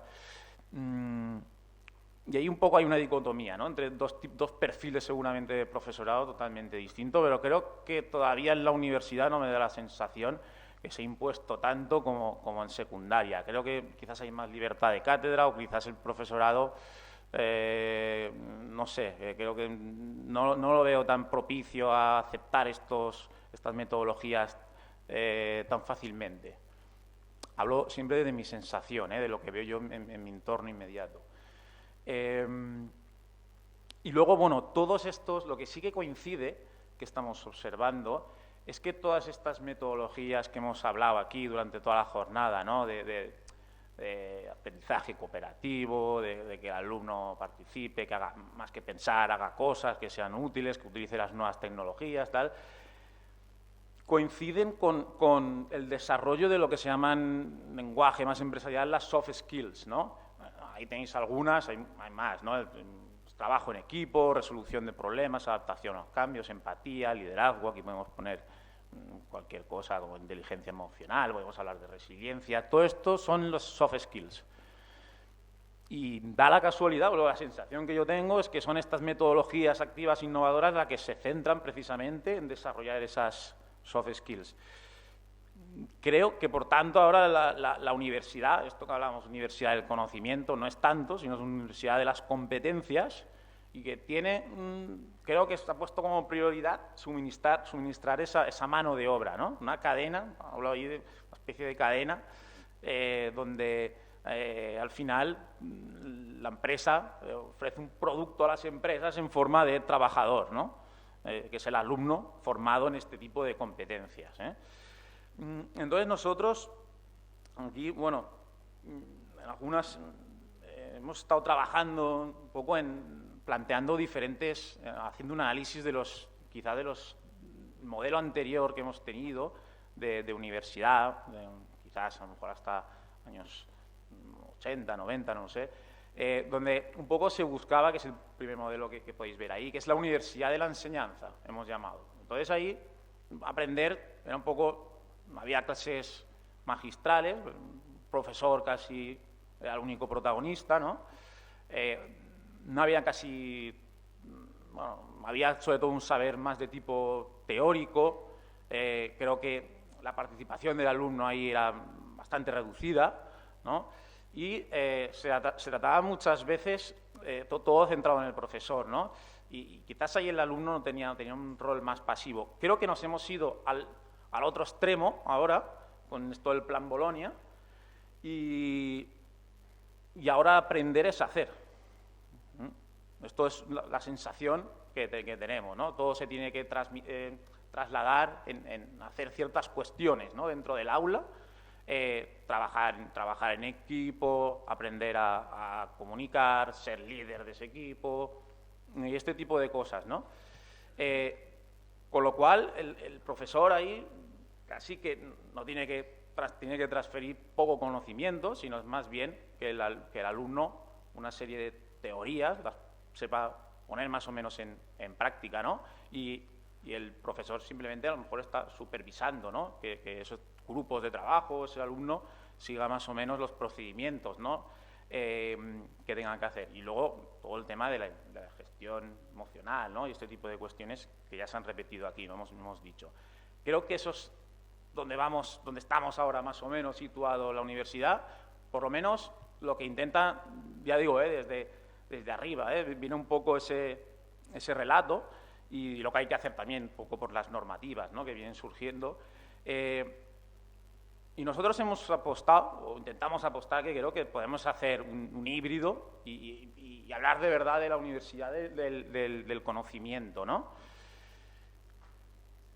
Speaker 6: Y ahí un poco hay una dicotomía, ¿no? Entre dos perfiles seguramente de profesorado totalmente distintos, pero creo que todavía en la universidad no me da la sensación que se ha impuesto tanto como en secundaria. Creo que quizás hay más libertad de cátedra, o quizás el profesorado, no sé, creo que no lo veo tan propicio a aceptar estas metodologías tan fácilmente. Hablo siempre de mi sensación, de lo que veo yo en mi entorno inmediato. Y luego, bueno, todos estos, lo que sí que coincide, que estamos observando, es que todas estas metodologías que hemos hablado aquí durante toda la jornada, ¿no? de aprendizaje cooperativo, de que el alumno participe, que haga más que pensar, haga cosas que sean útiles, que utilice las nuevas tecnologías, tal, coinciden con el desarrollo de lo que se llaman lenguaje más empresarial, las soft skills, ¿no? Ahí tenéis algunas, hay más, ¿no? Trabajo en equipo, resolución de problemas, adaptación a los cambios, empatía, liderazgo. Aquí podemos poner cualquier cosa como inteligencia emocional, podemos hablar de resiliencia. Todo esto son los soft skills. Y da la casualidad, o la sensación que yo tengo es que son estas metodologías activas innovadoras las que se centran precisamente en desarrollar esas soft skills. Creo que, por tanto, ahora la universidad, esto que hablamos, universidad del conocimiento, no es tanto, sino es una universidad de las competencias, y que creo que está puesto como prioridad suministrar esa mano de obra, ¿no? Una cadena, hablo ahí de una especie de cadena, donde al final la empresa ofrece un producto a las empresas en forma de trabajador, ¿no? Que es el alumno formado en este tipo de competencias, Entonces nosotros, aquí, bueno, en algunas hemos estado trabajando un poco planteando haciendo un análisis quizá de los modelo anterior que hemos tenido de universidad, quizás a lo mejor hasta años 80, 90, no sé, donde un poco se buscaba, que es el primer modelo que podéis ver ahí, que es la universidad de la enseñanza, hemos llamado. Entonces ahí aprender era un poco... Había clases magistrales, el profesor casi era el único protagonista, ¿no? No había había sobre todo un saber más de tipo teórico. Creo que la participación del alumno ahí era bastante reducida, ¿no? Y se trataba muchas veces todo centrado en el profesor, ¿no? Y quizás ahí el alumno no tenía un rol más pasivo. Creo que nos hemos ido al otro extremo ahora, con esto del Plan Bolonia, y ahora aprender es hacer. Esto es la sensación que tenemos, ¿no? Todo se tiene que trasladar en hacer ciertas cuestiones, ¿no? Dentro del aula, trabajar en equipo, aprender a comunicar, ser líder de ese equipo, y este tipo de cosas, ¿no? Con lo cual, el profesor ahí casi que no tiene que transferir poco conocimiento, sino es más bien que el alumno una serie de teorías las sepa poner más o menos en práctica, ¿no? Y el profesor simplemente a lo mejor está supervisando, ¿no? Que esos grupos de trabajo, ese alumno siga más o menos los procedimientos, ¿no? Que tengan que hacer. Y luego todo el tema de la gestión emocional, ¿no? Y este tipo de cuestiones que ya se han repetido aquí, ¿no? hemos dicho. Creo que eso es donde estamos ahora más o menos situado la universidad, por lo menos lo que intenta, ya digo, desde arriba, viene un poco ese relato y lo que hay que hacer también un poco por las normativas, ¿no? Que vienen surgiendo. Y nosotros hemos apostado, o intentamos apostar, que creo que podemos hacer un híbrido y hablar de verdad de la universidad del conocimiento, ¿no?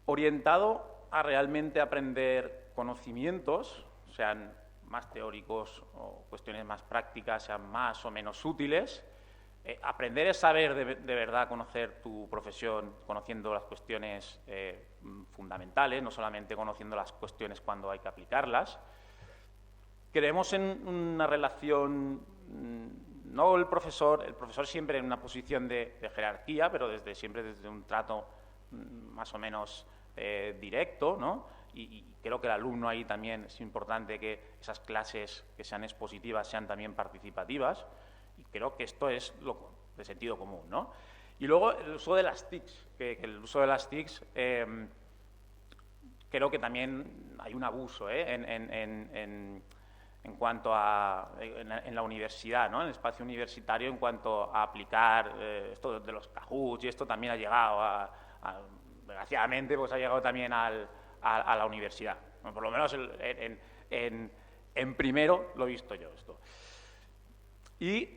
Speaker 6: Orientado a realmente aprender conocimientos, sean más teóricos o cuestiones más prácticas, sean más o menos útiles. Aprender es saber de verdad conocer tu profesión, conociendo las cuestiones fundamentales, no solamente conociendo las cuestiones cuando hay que aplicarlas. Creemos en una relación, no el profesor siempre en una posición de jerarquía, pero siempre desde un trato más o menos directo, ¿no? Y creo que el alumno ahí también es importante que esas clases que sean expositivas sean también participativas. Y creo que esto es lo de sentido común, ¿no? Y luego el uso de las TICs, que el uso de las TICs creo que también hay un abuso en cuanto a en la universidad, ¿no? En el espacio universitario, en cuanto a aplicar esto de los Cahoots, y esto también ha llegado desgraciadamente, pues ha llegado también a la universidad. Bueno, por lo menos en primero lo he visto yo esto. Y,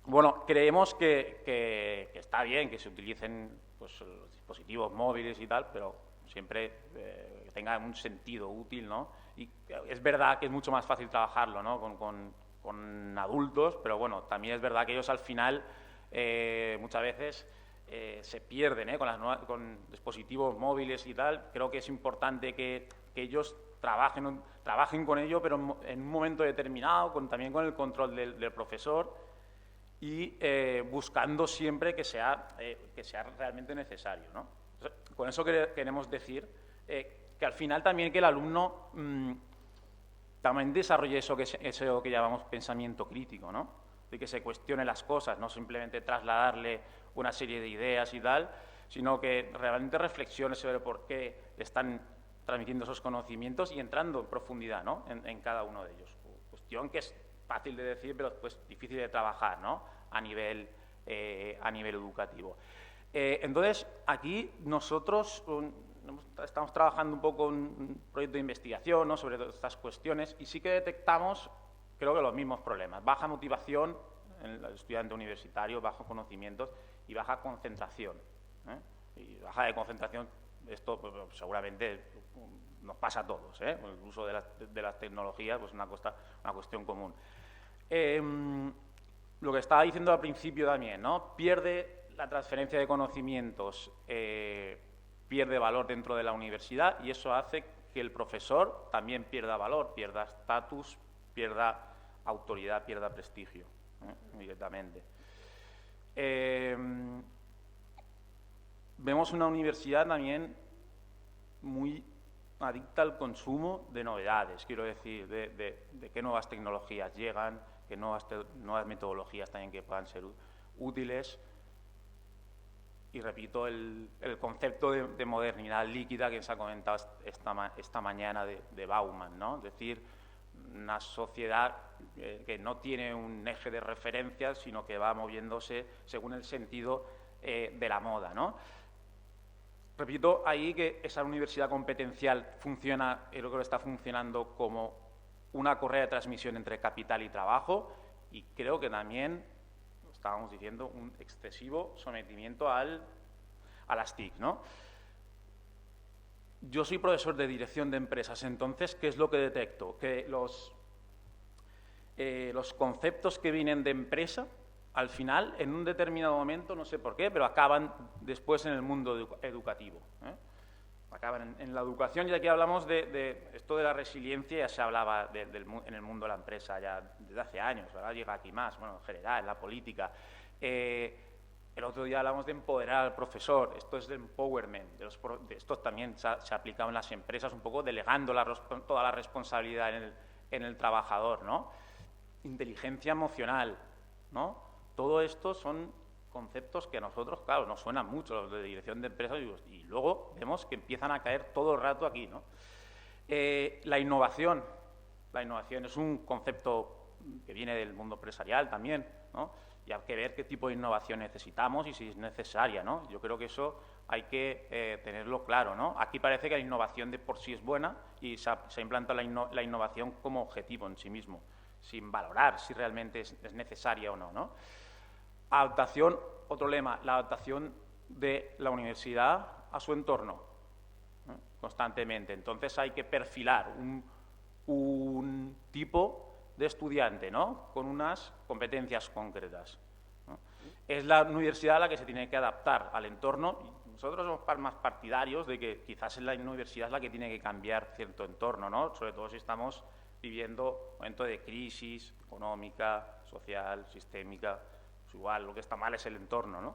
Speaker 6: bueno, creemos que está bien que se utilicen pues, los dispositivos móviles y tal, pero siempre que tenga un sentido útil, ¿no? Y es verdad que es mucho más fácil trabajarlo, ¿no? con adultos, pero bueno, también es verdad que ellos al final muchas veces se pierden con dispositivos móviles y tal. Creo que es importante que ellos trabajen con ello, pero en un momento determinado, también con el control del profesor y buscando siempre que sea realmente necesario, ¿no? Con eso queremos decir que al final también que el alumno también desarrolle eso que llamamos pensamiento crítico, ¿no? De que se cuestione las cosas, no simplemente trasladarle una serie de ideas y tal, sino que realmente reflexione sobre por qué están transmitiendo esos conocimientos y entrando en profundidad, ¿no? en cada uno de ellos. Cuestión que es fácil de decir, pero pues difícil de trabajar, ¿no? a nivel educativo. Entonces, aquí nosotros estamos trabajando un poco en un proyecto de investigación, ¿no? sobre estas cuestiones, y sí que detectamos, creo que los mismos problemas. Baja motivación en el estudiante universitario, bajos conocimientos y baja concentración. Y baja de concentración, esto pues, seguramente nos pasa a todos, el uso de las tecnologías pues una cuestión común. Lo que estaba diciendo al principio también, ¿no? Pierde la transferencia de conocimientos, pierde valor dentro de la universidad y eso hace que el profesor también pierda valor, pierda estatus, pierda autoridad, pierda prestigio, directamente. Vemos una universidad también muy adicta al consumo de novedades, quiero decir, de qué nuevas tecnologías llegan, qué nuevas metodologías también que puedan ser útiles. Y repito, el concepto de modernidad líquida que se ha comentado esta mañana de Bauman, ¿no? Es decir, una sociedad que no tiene un eje de referencia, sino que va moviéndose según el sentido de la moda, ¿no? Repito ahí que esa universidad competencial funciona, creo que está funcionando como una correa de transmisión entre capital y trabajo y creo que también, estábamos diciendo, un excesivo sometimiento a las TIC, ¿no? Yo soy profesor de dirección de empresas, entonces, ¿qué es lo que detecto? Que los conceptos que vienen de empresa, al final, en un determinado momento, no sé por qué, pero acaban después en el mundo educativo. acaban en la educación. Y aquí hablamos de esto de la resiliencia, ya se hablaba en el mundo de la empresa ya desde hace años, ¿verdad? Llega aquí más, bueno, en general, en la política. El otro día hablamos de empoderar al profesor, esto es de empowerment, esto también se ha aplicado en las empresas, un poco delegando toda la responsabilidad en el trabajador, ¿no? Inteligencia emocional, ¿no? Todo esto son conceptos que a nosotros, claro, nos suenan mucho, los de dirección de empresas, y luego vemos que empiezan a caer todo el rato aquí, ¿no? La innovación es un concepto que viene del mundo empresarial también, ¿no? Y hay que ver qué tipo de innovación necesitamos y si es necesaria, ¿no? Yo creo que eso hay que tenerlo claro, ¿no? Aquí parece que la innovación de por sí es buena y se ha implantado la innovación como objetivo en sí mismo, sin valorar si realmente es necesaria o no, ¿no? Adaptación, otro lema, la adaptación de la universidad a su entorno, ¿no? Constantemente. Entonces hay que perfilar un tipo de estudiante, ¿no? Con unas competencias concretas, ¿no? Es la universidad la que se tiene que adaptar al entorno. Nosotros somos más partidarios de que quizás la universidad es la que tiene que cambiar cierto entorno, ¿no? Sobre todo si estamos viviendo un momento de crisis económica, social, sistémica. Pues igual, lo que está mal es el entorno, ¿no?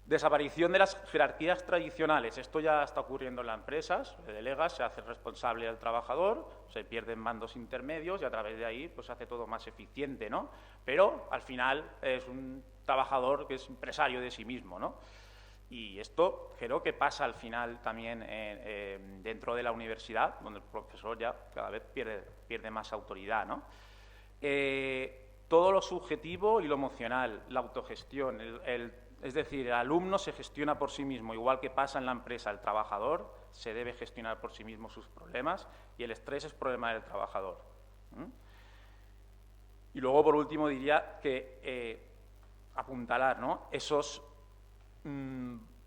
Speaker 6: Desaparición de las jerarquías tradicionales. Esto ya está ocurriendo en las empresas. Se delega, se hace responsable al trabajador, se pierden mandos intermedios y a través de ahí pues, se hace todo más eficiente, ¿no? Pero al final es un trabajador que es empresario de sí mismo, ¿no? Y esto creo que pasa al final también dentro de la universidad, donde el profesor ya cada vez pierde más autoridad, ¿no? Todo lo subjetivo y lo emocional, la autogestión, es decir, el alumno se gestiona por sí mismo, igual que pasa en la empresa, el trabajador se debe gestionar por sí mismo sus problemas y el estrés es problema del trabajador. Y luego, por último, diría que apuntalar, ¿no? Esos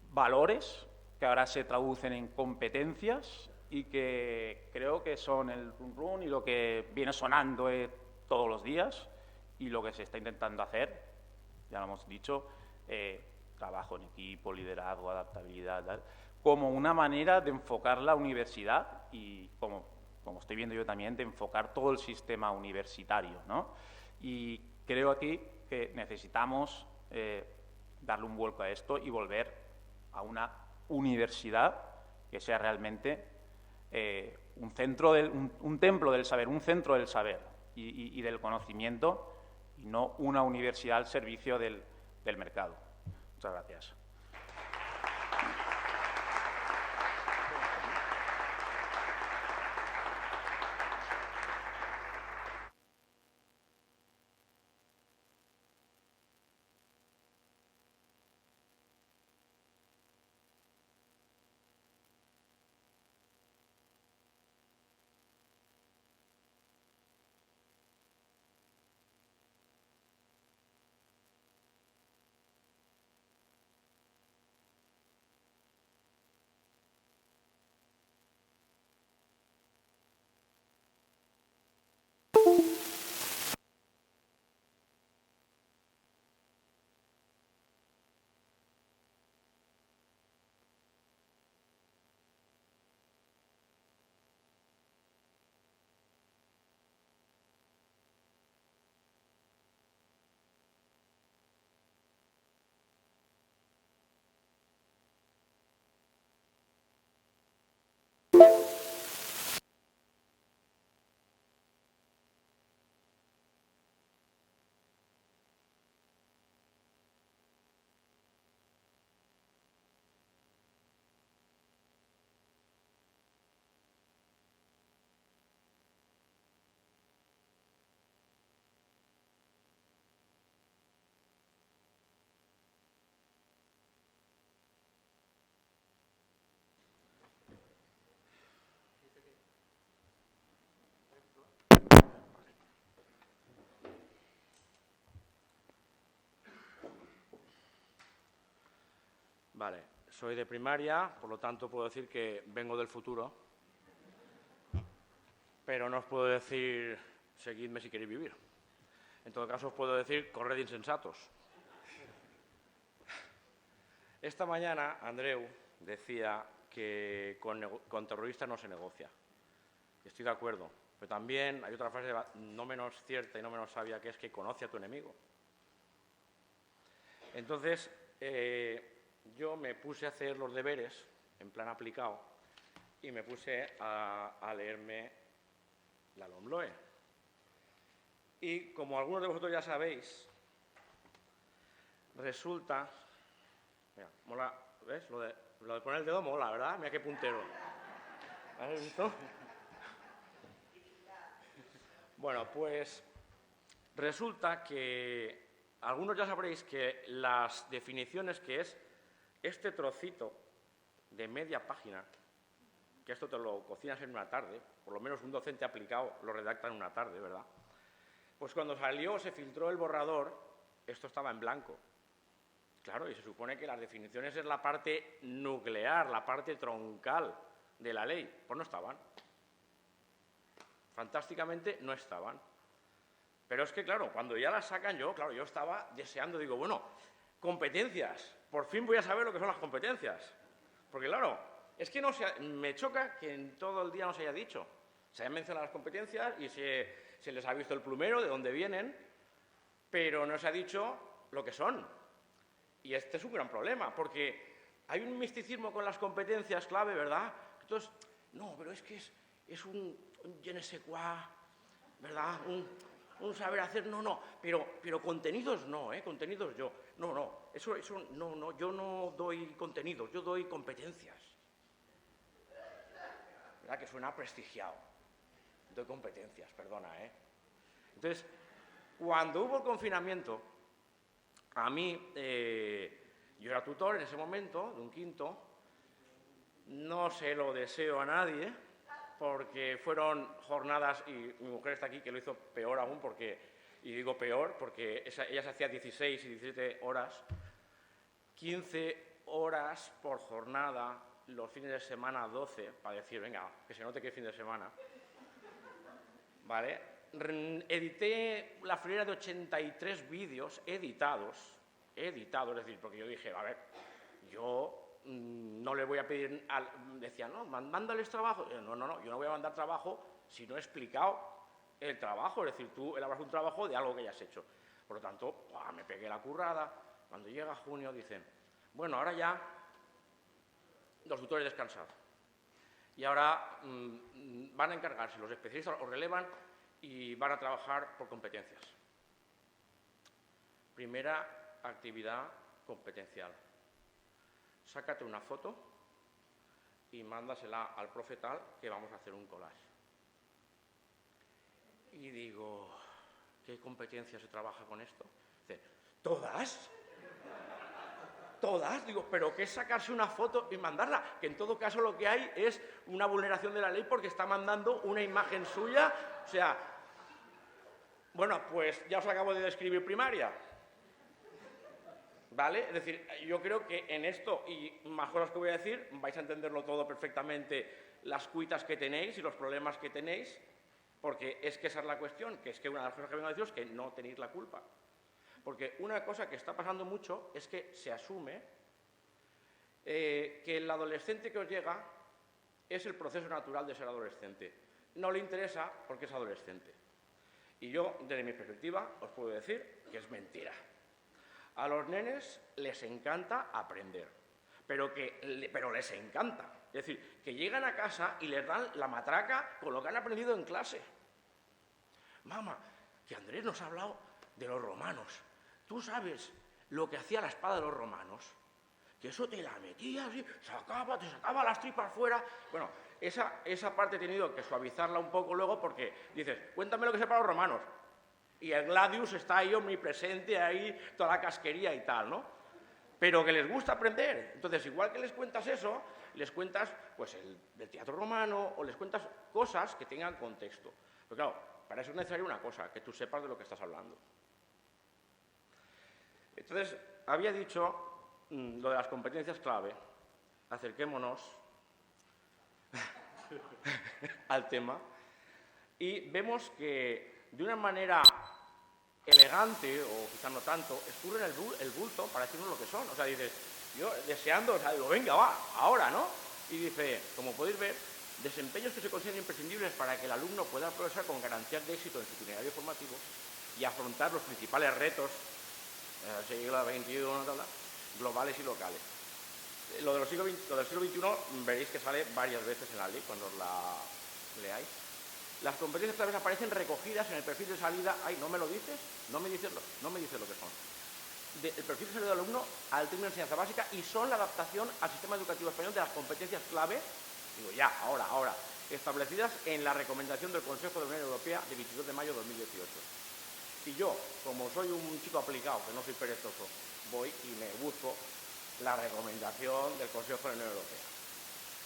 Speaker 6: valores que ahora se traducen en competencias y que creo que son el run run y lo que viene sonando todos los días y lo que se está intentando hacer, ya lo hemos dicho, trabajo en equipo, liderazgo, adaptabilidad, tal, como una manera de enfocar la universidad y, como estoy viendo yo también, de enfocar todo el sistema universitario, ¿no? Y creo aquí que necesitamos darle un vuelco a esto y volver a una universidad que sea realmente un templo del saber, un centro del saber y del conocimiento, y no una universidad al servicio del mercado. Muchas gracias.
Speaker 3: Vale, soy de primaria, por lo tanto puedo decir que vengo del futuro, pero no os puedo decir seguidme si queréis vivir. En todo caso os puedo decir corred insensatos. Esta mañana Andreu decía que con terroristas no se negocia. Estoy de acuerdo. Pero también hay otra frase no menos cierta y no menos sabia, que es que conoce a tu enemigo. Entonces, yo me puse a hacer los deberes, en plan aplicado, y me puse a leerme la LOMLOE. Y como algunos de vosotros ya sabéis, resulta... Mira, mola, ¿ves? Lo de poner el dedo mola, ¿verdad? Mira qué puntero. ¿Has visto? Bueno, pues resulta que algunos ya sabréis que las definiciones, que es este trocito de media página, que esto te lo cocinas en una tarde, por lo menos un docente aplicado lo redacta en una tarde, ¿verdad? Pues cuando salió, se filtró el borrador, esto estaba en blanco. Claro, y se supone que las definiciones es la parte nuclear, la parte troncal de la ley. Pues no estaban. Fantásticamente no estaban. Pero es que, claro, cuando ya las sacan yo estaba deseando, digo, bueno, competencias, por fin voy a saber lo que son las competencias. Porque, claro, es que me choca que en todo el día no se haya dicho. Se han mencionado las competencias y se les ha visto el plumero, de dónde vienen, pero no se ha dicho lo que son. Y este es un gran problema, porque hay un misticismo con las competencias clave, ¿verdad? Entonces, no, pero es que es un je ne sais quoi, ¿verdad? Un saber hacer, no, pero contenidos no, contenidos yo. No, eso no, yo no doy contenidos, yo doy competencias. ¿Verdad? Que suena prestigiado. Doy competencias, perdona, Entonces, cuando hubo el confinamiento, a mí, yo era tutor en ese momento, de un quinto, no se lo deseo a nadie, porque fueron jornadas, y mi mujer está aquí, que lo hizo peor aún, y digo peor, porque ella se hacía 16 y 17 horas, 15 horas por jornada, los fines de semana 12, para decir, venga, que se note que es fin de semana, ¿vale? Edité la friolera de 83 vídeos editados, es decir, porque yo dije, a ver, yo no le voy a pedir, decía, no, mándales trabajo. No, yo no voy a mandar trabajo si no he explicado el trabajo, es decir, tú elaboras un trabajo de algo que ya has hecho. Por lo tanto, me pegué la currada. Cuando llega junio dicen, bueno, ahora ya los tutores descansan. Y ahora van a encargarse, los especialistas os relevan y van a trabajar por competencias. Primera actividad competencial. Sácate una foto y mándasela al profe tal, que vamos a hacer un collage. Y digo, ¿qué competencias se trabaja con esto? Dice, ¿todas? ¿Todas? Digo, ¿pero qué es sacarse una foto y mandarla? Que en todo caso lo que hay es una vulneración de la ley porque está mandando una imagen suya. O sea, bueno, pues ya os acabo de describir primaria. ¿Vale? Es decir, yo creo que en esto y más cosas que voy a decir vais a entenderlo todo perfectamente, las cuitas que tenéis y los problemas que tenéis, porque es que esa es la cuestión, que es que una de las cosas que vengo a deciros es que no tenéis la culpa. Porque una cosa que está pasando mucho es que se asume que el adolescente que os llega es el proceso natural de ser adolescente. No le interesa porque es adolescente. Y yo, desde mi perspectiva, os puedo decir que es mentira. A los nenes les encanta aprender, pero les encanta. Es decir, que llegan a casa y les dan la matraca con lo que han aprendido en clase. Mamá, que Andrés nos ha hablado de los romanos. ¿Tú sabes lo que hacía la espada de los romanos? Que eso te la metías y te sacaba las tripas fuera. Bueno, esa parte he tenido que suavizarla un poco luego porque dices, cuéntame lo que sepa los romanos. Y el gladius está ahí omnipresente, ahí toda la casquería y tal, ¿no? Pero que les gusta aprender. Entonces, igual que les cuentas eso, les cuentas pues del teatro romano o les cuentas cosas que tengan contexto. Pero claro, para eso es necesaria una cosa, que tú sepas de lo que estás hablando. Entonces, había dicho lo de las competencias clave. Acerquémonos al tema y vemos que de una manera elegante, o quizás no tanto, escurren el bulto para decirnos lo que son. O sea, dices, yo deseando, o sea, digo, venga, va, ahora, ¿no? Y dice, como podéis ver, desempeños que se consideran imprescindibles para que el alumno pueda progresar con garantías de éxito en su itinerario formativo y afrontar los principales retos del siglo XXI, globales y locales. Lo del siglo XXI veréis que sale varias veces en la ley cuando la leáis. Las competencias claves aparecen recogidas en el perfil de salida. Ay, ¿no me lo dices? No me dices lo que son. El perfil de salida del alumno al término de enseñanza básica y son la adaptación al sistema educativo español de las competencias clave, digo ya, ahora, establecidas en la recomendación del Consejo de la Unión Europea de 22 de mayo de 2018. Y yo, como soy un chico aplicado, que no soy perezoso, voy y me busco la recomendación del Consejo de la Unión Europea.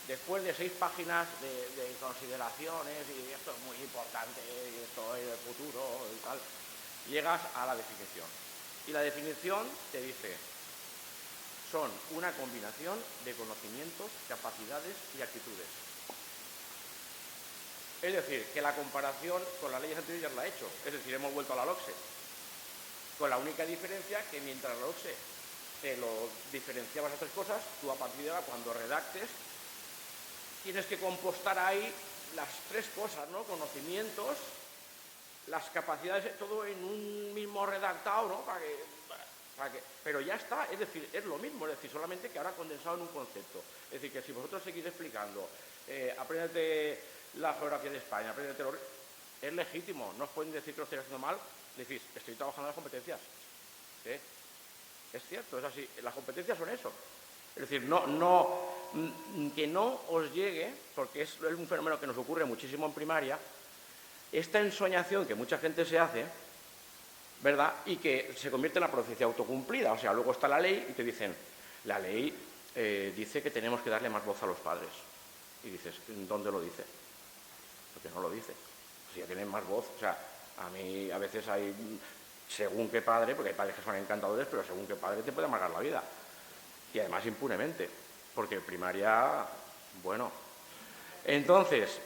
Speaker 3: Después de 6 páginas de consideraciones, y esto es muy importante, y esto es el futuro y tal, llegas a la definición. Y la definición te dice, son una combinación de conocimientos, capacidades y actitudes. Es decir, que la comparación con las leyes anteriores ya la ha hecho. Es decir, hemos vuelto a la LOCSE. Con la única diferencia que mientras la LOCSE te lo diferenciaba esas 3 cosas, tú a partir de ahora, cuando redactes, tienes que compostar ahí las 3 cosas, ¿no? Conocimientos, las capacidades, todo en un mismo redactado, ¿no? Pero ya está, es decir, es lo mismo, es decir, solamente que ahora condensado en un concepto. Es decir, que si vosotros seguís explicando, apréndete la geografía de España, apréndete es legítimo, no os pueden decir que lo estáis haciendo mal, decís, estoy trabajando en las competencias. ¿Sí? Es cierto, es así, las competencias son eso. Es decir, que no os llegue, porque es un fenómeno que nos ocurre muchísimo en primaria, esta ensoñación que mucha gente se hace, ¿verdad? Y que se convierte en la profecía autocumplida. O sea, luego está la ley y te dicen, la ley dice que tenemos que darle más voz a los padres. Y dices, ¿dónde lo dice? Porque no lo dice. Si ya tienen más voz, o sea, a mí a veces hay, según qué padre, porque hay padres que son encantadores, pero según qué padre te puede amargar la vida. Y además impunemente, porque primaria, bueno. Entonces,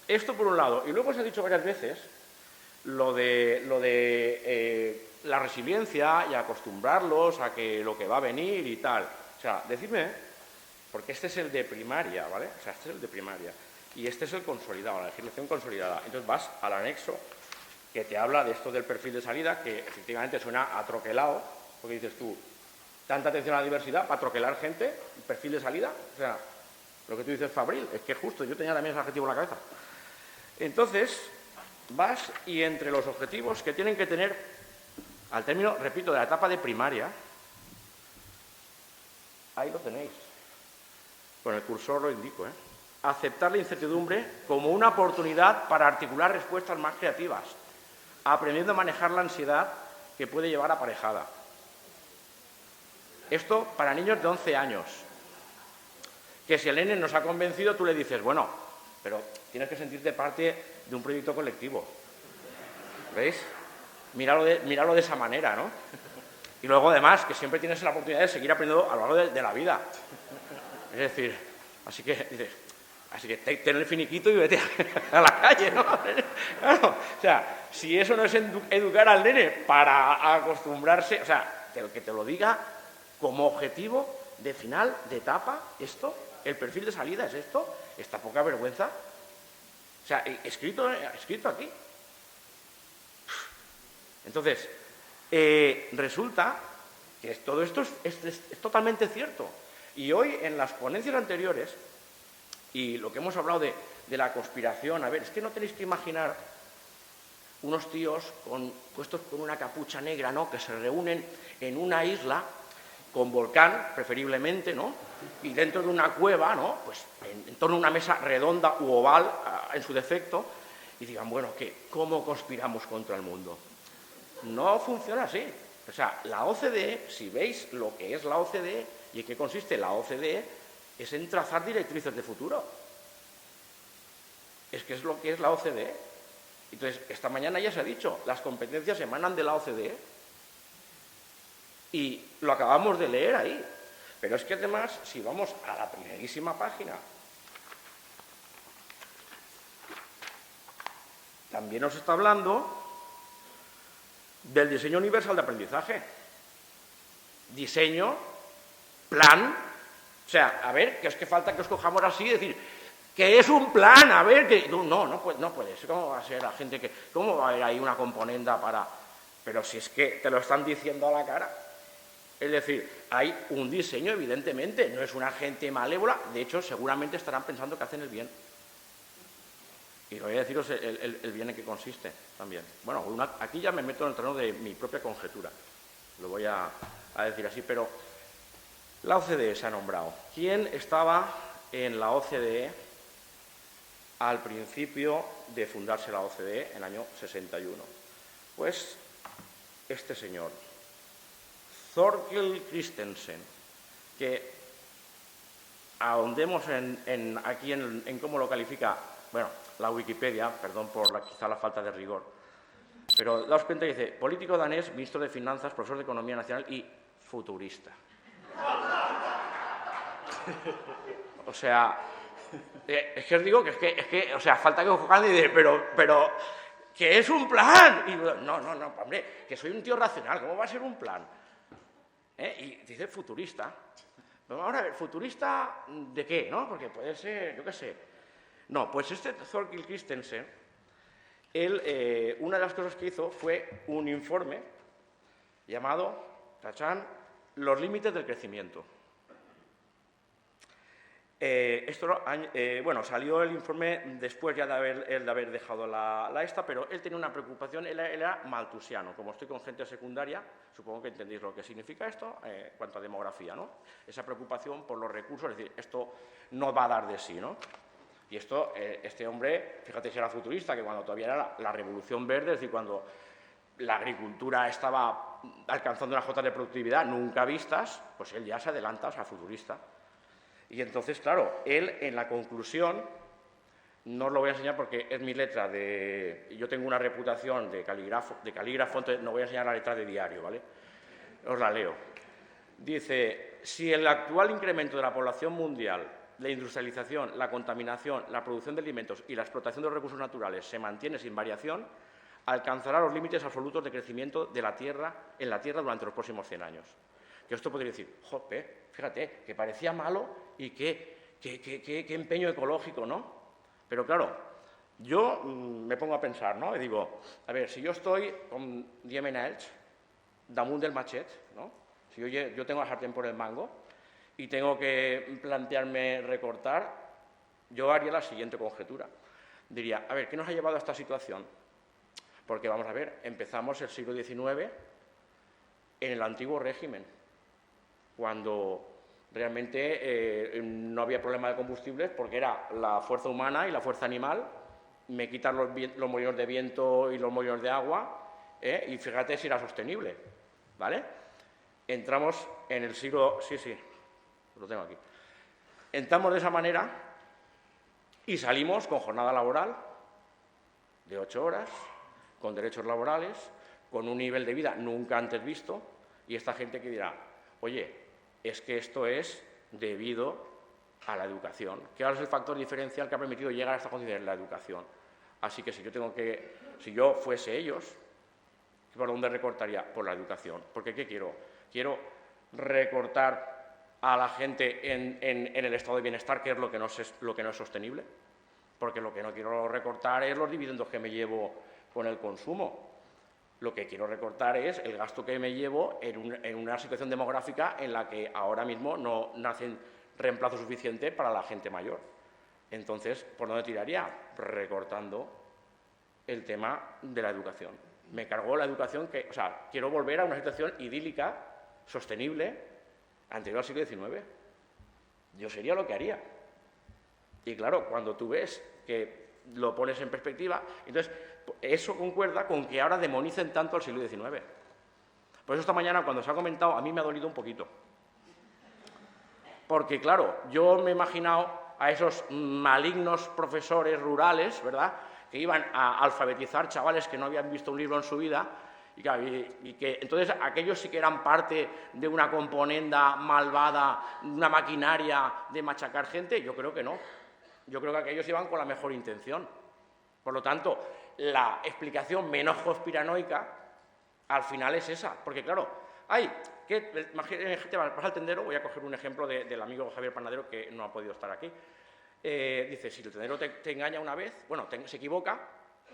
Speaker 3: esto por un lado. Y luego se ha dicho varias veces lo de la resiliencia y acostumbrarlos a que lo que va a venir y tal. O sea, decidme, porque este es el de primaria, ¿vale? O sea, este es el de primaria. Y este es el consolidado, la legislación consolidada. Entonces vas al anexo que te habla de esto del perfil de salida, que efectivamente suena a troquelado, porque dices tú, tanta atención a la diversidad para troquelar gente, perfil de salida. O sea, lo que tú dices, Fabril, es que justo, yo tenía también ese adjetivo en la cabeza. Entonces, vas y entre los objetivos que tienen que tener, al término, repito, de la etapa de primaria, ahí lo tenéis. Con el cursor lo indico, ¿eh? Aceptar la incertidumbre como una oportunidad para articular respuestas más creativas, aprendiendo a manejar la ansiedad que puede llevar aparejada. Esto para niños de 11 años. Que si el nene nos ha convencido, tú le dices, bueno, pero tienes que sentirte parte de un proyecto colectivo. ¿Veis? Míralo de esa manera, ¿no? Y luego, además, que siempre tienes la oportunidad de seguir aprendiendo a lo largo de la vida. Es decir, así que ten el finiquito y vete a la calle, ¿no? Claro, o sea, si eso no es educar al nene para acostumbrarse, o sea, que te lo diga como objetivo de final, de etapa, esto, el perfil de salida es esto, esta poca vergüenza. O sea, escrito aquí. Entonces, resulta que todo esto es totalmente cierto. Y hoy, en las ponencias anteriores, y lo que hemos hablado de la conspiración, a ver, es que no tenéis que imaginar unos tíos puestos con una capucha negra, ¿no?, que se reúnen en una isla con volcán, preferiblemente, ¿no?, y dentro de una cueva, ¿no?, pues en torno a una mesa redonda u oval, en su defecto, y digan, bueno, ¿cómo conspiramos contra el mundo? No funciona así. O sea, la OCDE, si veis lo que es la OCDE y en qué consiste la OCDE, es en trazar directrices de futuro. Es que es lo que es la OCDE. Entonces, esta mañana ya se ha dicho, las competencias emanan de la OCDE y lo acabamos de leer ahí. Pero es que además, si vamos a la primerísima página, también nos está hablando del diseño universal de aprendizaje. Diseño, plan O sea, a ver, que es que falta que os cojamos así y decir que es un plan, a ver, que... No puede ser. ¿Cómo va a ser la gente que... ¿Cómo va a haber ahí una componenda para...? Pero si es que te lo están diciendo a la cara. Es decir, hay un diseño, evidentemente, no es una gente malévola, de hecho, seguramente estarán pensando que hacen el bien. Y voy a deciros el bien en qué consiste también. Bueno, aquí ya me meto en el terreno de mi propia conjetura, lo voy a decir así, pero la OCDE se ha nombrado. ¿Quién estaba en la OCDE al principio de fundarse la OCDE en el año 61? Pues este señor, Thorkild Christensen, que ahondemos aquí en cómo lo califica, bueno, la Wikipedia, perdón por quizá la falta de rigor, pero daos cuenta que dice, político danés, ministro de Finanzas, profesor de Economía Nacional y futurista. O sea, es que os digo que es que o sea, falta que os cojan y digan, pero, que es un plan. Y no, hombre, que soy un tío racional, ¿cómo va a ser un plan? Y dice futurista. Vamos ahora a ver, ¿futurista de qué, no? Porque puede ser, yo qué sé. No, pues este Thorkild Christensen, él, una de las cosas que hizo fue un informe llamado, tachán, los límites del crecimiento. Bueno, salió el informe después ya de haber dejado la esta, pero él tenía una preocupación, él era maltusiano. Como estoy con gente secundaria, supongo que entendéis lo que significa esto en cuanto a demografía, ¿no? Esa preocupación por los recursos, es decir, esto no va a dar de sí, ¿no? Y esto, este hombre, fíjate si era futurista, que cuando todavía era la revolución verde, es decir, cuando la agricultura estaba alcanzando unas cotas de productividad nunca vistas, pues él ya se adelanta, o sea, futurista. Y entonces, claro, él en la conclusión, no os lo voy a enseñar porque es mi letra de... Yo tengo una reputación de calígrafo, entonces no voy a enseñar la letra de diario, ¿vale? Os la leo. Dice, si el actual incremento de la población mundial, la industrialización, la contaminación, la producción de alimentos y la explotación de los recursos naturales se mantiene sin variación, alcanzará los límites absolutos de crecimiento de la Tierra en la Tierra durante los próximos 100 años. Que esto podría decir, jope, fíjate, que parecía malo y qué empeño ecológico, ¿no? Pero claro, yo me pongo a pensar, ¿no? Y digo, a ver, si yo estoy con Diemenelch, damunt del machet, ¿no? Si yo tengo la sartén por el mango y tengo que plantearme recortar, yo haría la siguiente conjetura. Diría, a ver, ¿qué nos ha llevado a esta situación? Porque, vamos a ver, empezamos el siglo XIX en el antiguo régimen, cuando realmente no había problema de combustibles porque era la fuerza humana y la fuerza animal, me quitan los molinos de viento y los molinos de agua, y fíjate si era sostenible, ¿vale? Entramos en el siglo... Sí, lo tengo aquí. Entramos de esa manera y salimos con jornada laboral de 8 horas, con derechos laborales, con un nivel de vida nunca antes visto, y esta gente que dirá, oye, es que esto es debido a la educación, que ahora es el factor diferencial que ha permitido llegar a esta condición, la educación. Así que si yo fuese ellos, ¿por dónde recortaría? Por la educación. Porque ¿qué quiero? Quiero recortar a la gente en el estado de bienestar, que es lo que no es sostenible, porque lo que no quiero recortar es los dividendos que me llevo con el consumo. Lo que quiero recortar es el gasto que me llevo en una situación demográfica en la que ahora mismo no nacen reemplazo suficiente para la gente mayor. Entonces, ¿por dónde tiraría? Recortando el tema de la educación. Me cargó la educación o sea, quiero volver a una situación idílica, sostenible, anterior al siglo XIX. Yo sería lo que haría. Y claro, cuando tú ves que lo pones en perspectiva, entonces eso concuerda con que ahora demonicen tanto al siglo XIX. Por eso esta mañana, cuando se ha comentado, a mí me ha dolido un poquito. Porque, claro, yo me he imaginado a esos malignos profesores rurales, ¿verdad?, que iban a alfabetizar chavales que no habían visto un libro en su vida, y que entonces aquellos sí que eran parte de una componenda malvada, una maquinaria de machacar gente. Yo creo que no. Yo creo que aquellos iban con la mejor intención. Por lo tanto, la explicación menos conspiranoica al final es esa. Porque, claro, ¡Ay! ¿Qué? Te vas al tendero, voy a coger un ejemplo del amigo Javier Panadero que no ha podido estar aquí. Dice, si el tendero te engaña una vez, bueno, se equivoca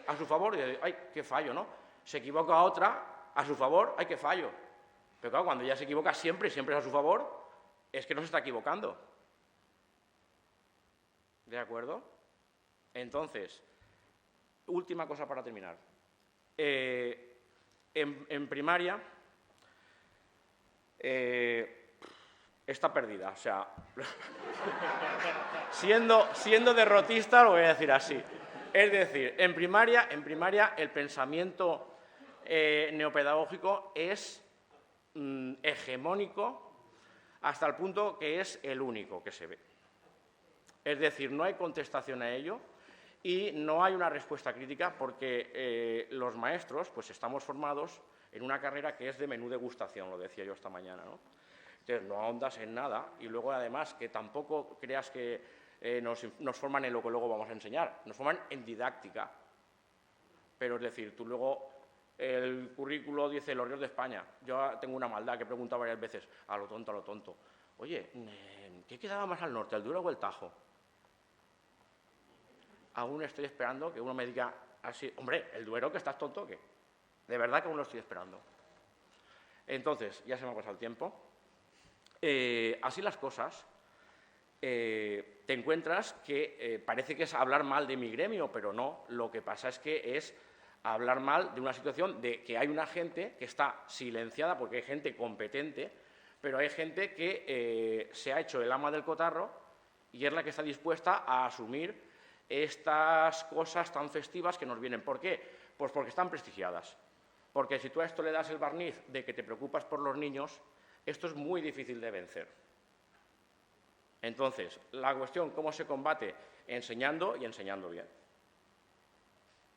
Speaker 3: a su favor, y dice, ¡ay, qué fallo!, ¿no? Se equivoca otra a su favor, ¡ay, qué fallo! Pero claro, cuando ya se equivoca siempre y siempre es a su favor, es que no se está equivocando. ¿De acuerdo? Entonces, última cosa para terminar. En primaria está perdida, o sea, siendo derrotista lo voy a decir así. Es decir, en primaria el pensamiento neopedagógico es hegemónico hasta el punto que es el único que se ve. Es decir, no hay contestación a ello y no hay una respuesta crítica porque los maestros pues estamos formados en una carrera que es de menú degustación, lo decía yo esta mañana, ¿no? Entonces, no ahondas en nada y luego, además, que tampoco creas que nos forman en lo que luego vamos a enseñar, nos forman en didáctica. Pero, es decir, tú luego, el currículo dice los ríos de España. Yo tengo una maldad que he preguntado varias veces, a lo tonto. Oye, ¿qué quedaba más al norte, el Duero o el Tajo? Aún estoy esperando que uno me diga así, hombre, el Duero, que estás tonto, ¿qué? De verdad que aún lo estoy esperando. Entonces, ya se me ha pasado el tiempo. Así las cosas, te encuentras que parece que es hablar mal de mi gremio, pero no. Lo que pasa es que es hablar mal de una situación de que hay una gente que está silenciada, porque hay gente competente, pero hay gente que se ha hecho el ama del cotarro y es la que está dispuesta a asumir estas cosas tan festivas que nos vienen. ¿Por qué? Pues porque están prestigiadas. Porque si tú a esto le das el barniz de que te preocupas por los niños, esto es muy difícil de vencer. Entonces, la cuestión, ¿cómo se combate? Enseñando y enseñando bien.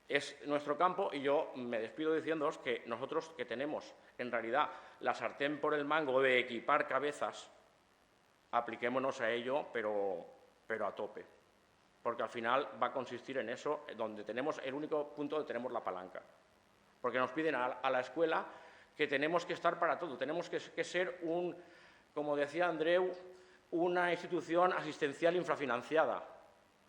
Speaker 3: Es nuestro campo y yo me despido diciéndoos que nosotros que tenemos, en realidad, la sartén por el mango de equipar cabezas, apliquémonos a ello, pero a tope. Porque al final va a consistir en eso, donde tenemos el único punto donde tenemos la palanca. Porque nos piden a la escuela que tenemos que estar para todo, tenemos que ser como decía Andreu, una institución asistencial infrafinanciada.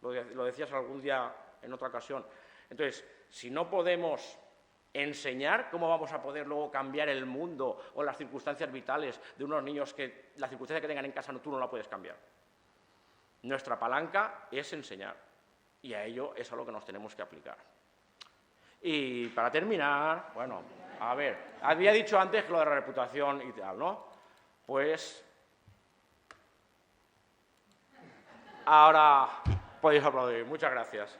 Speaker 3: Lo decías algún día en otra ocasión. Entonces, si no podemos enseñar, ¿cómo vamos a poder luego cambiar el mundo o las circunstancias vitales de unos niños que la circunstancia que tengan en casa tú no la puedes cambiar? Nuestra palanca es enseñar y a ello es a lo que nos tenemos que aplicar. Y para terminar, bueno, a ver, había dicho antes que lo de la reputación y tal, ¿no? Pues ahora podéis aplaudir. Muchas gracias.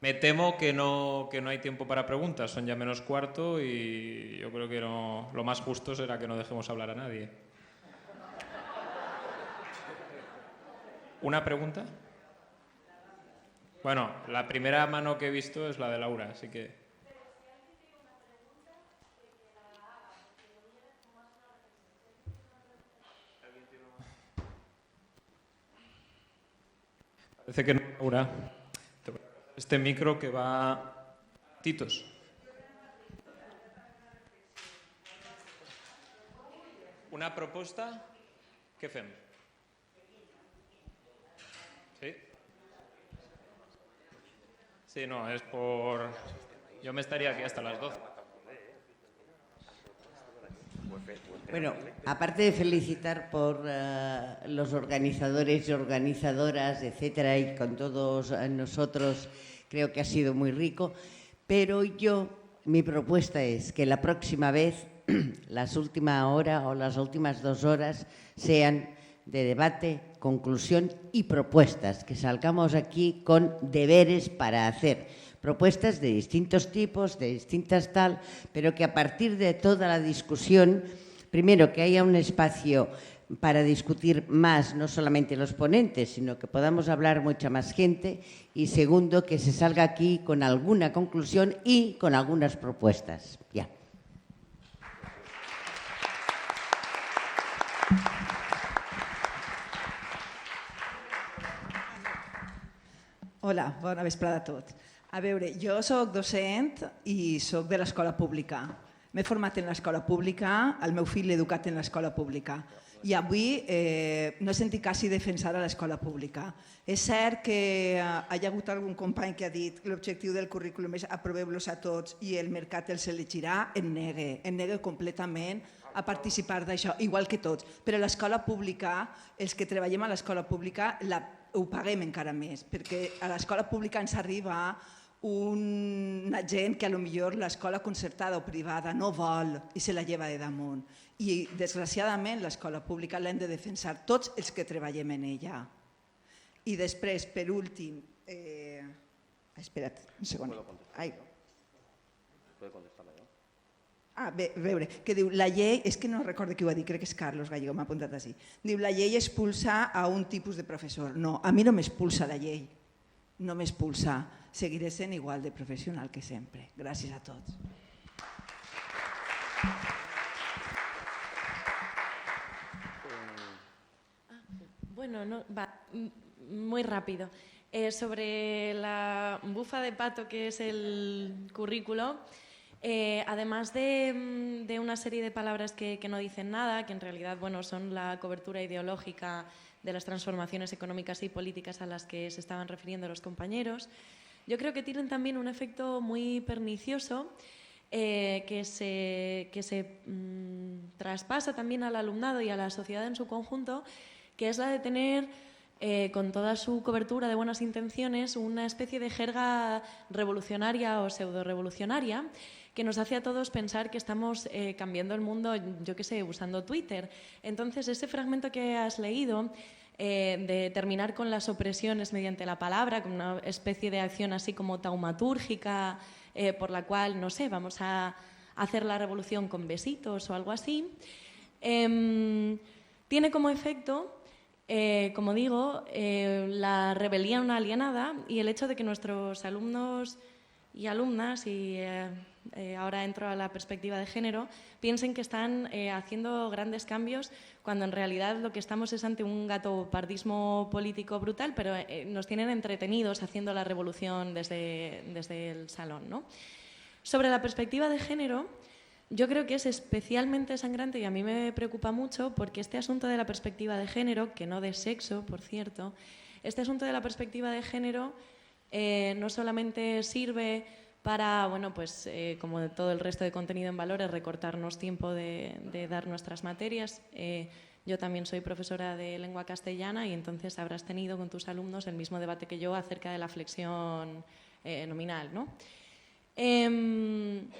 Speaker 7: Me temo que no hay tiempo para preguntas, son ya menos cuarto y yo creo que lo más justo será que no dejemos hablar a nadie. ¿Una pregunta? Bueno, la primera mano que he visto es la de Laura, así que... Parece que no, Laura. Este micro que va... Titos. Una proposta? Què fem? Sí? Sí, no, es por... Yo me estaría aquí hasta las 12.
Speaker 8: Bueno, aparte de felicitar por los organizadores y organizadoras, etcétera, y con todos nosotros, creo que ha sido muy rico, pero mi propuesta es que la próxima vez, las últimas horas o las últimas 2 horas sean de debate, conclusión y propuestas, que salgamos aquí con deberes para hacer. Propuestas de distintos tipos, de distintas tal, pero que a partir de toda la discusión, primero que haya un espacio para discutir más, no solamente los ponentes, sino que podamos hablar mucha más gente. Y segundo, que se salga aquí con alguna conclusión y con algunas propuestas. Ya.
Speaker 9: Hola, bona vesprada a tots. A veure, jo sóc docent i sóc de l'escola pública. M'he format en l'escola pública, el meu fill l'he educat en l'escola pública. I avui no he sentit quasi defensar a l'escola pública. És cert que hi ha hagut algun company que ha dit que l'objectiu del currículum és aproveu-los a tots i el mercat els elegirà, em negue completament a participar d'això, igual que tots. Però l'escola pública, els que treballem a l'escola pública, ho paguem encara més, perquè a l'escola pública ens arriba una gent que potser l'escola concertada o privada no vol i se la lleva de damunt. I, desgraciadament, l'escola pública l'hem de defensar tots els que treballem en ella. I després, per últim... Espera't, un segon. Veure, que diu, la llei, és que no recordo qui ho ha dit, crec que és Carlos Gallego, m'ha apuntat així. Diu, la llei expulsa a un tipus de professor. No, a mi no m'expulsa la llei, no m'expulsa. Seguiré sent igual de professional que sempre. Gràcies a tots.
Speaker 10: Bueno, muy rápido. Sobre la bufa de pato que es el currículo, además de una serie de palabras que no dicen nada, que en realidad son la cobertura ideológica de las transformaciones económicas y políticas a las que se estaban refiriendo los compañeros, yo creo que tienen también un efecto muy pernicioso que se traspasa también al alumnado y a la sociedad en su conjunto, que es la de tener, con toda su cobertura de buenas intenciones, una especie de jerga revolucionaria o pseudo-revolucionaria que nos hace a todos pensar que estamos cambiando el mundo, yo qué sé, usando Twitter. Entonces, ese fragmento que has leído de terminar con las opresiones mediante la palabra, con una especie de acción así como taumatúrgica, por la cual, no sé, vamos a hacer la revolución con besitos o algo así, tiene como efecto, como digo, la rebelión alienada y el hecho de que nuestros alumnos y alumnas, y ahora entro a la perspectiva de género, piensen que están haciendo grandes cambios cuando en realidad lo que estamos es ante un gatopardismo político brutal, pero nos tienen entretenidos haciendo la revolución desde el salón, ¿no? Sobre la perspectiva de género, yo creo que es especialmente sangrante y a mí me preocupa mucho porque este asunto de la perspectiva de género, que no de sexo, por cierto, este asunto de la perspectiva de género no solamente sirve para, como todo el resto de contenido en valores, recortarnos tiempo de dar nuestras materias. Yo también soy profesora de lengua castellana y entonces habrás tenido con tus alumnos el mismo debate que yo acerca de la flexión nominal, ¿no? El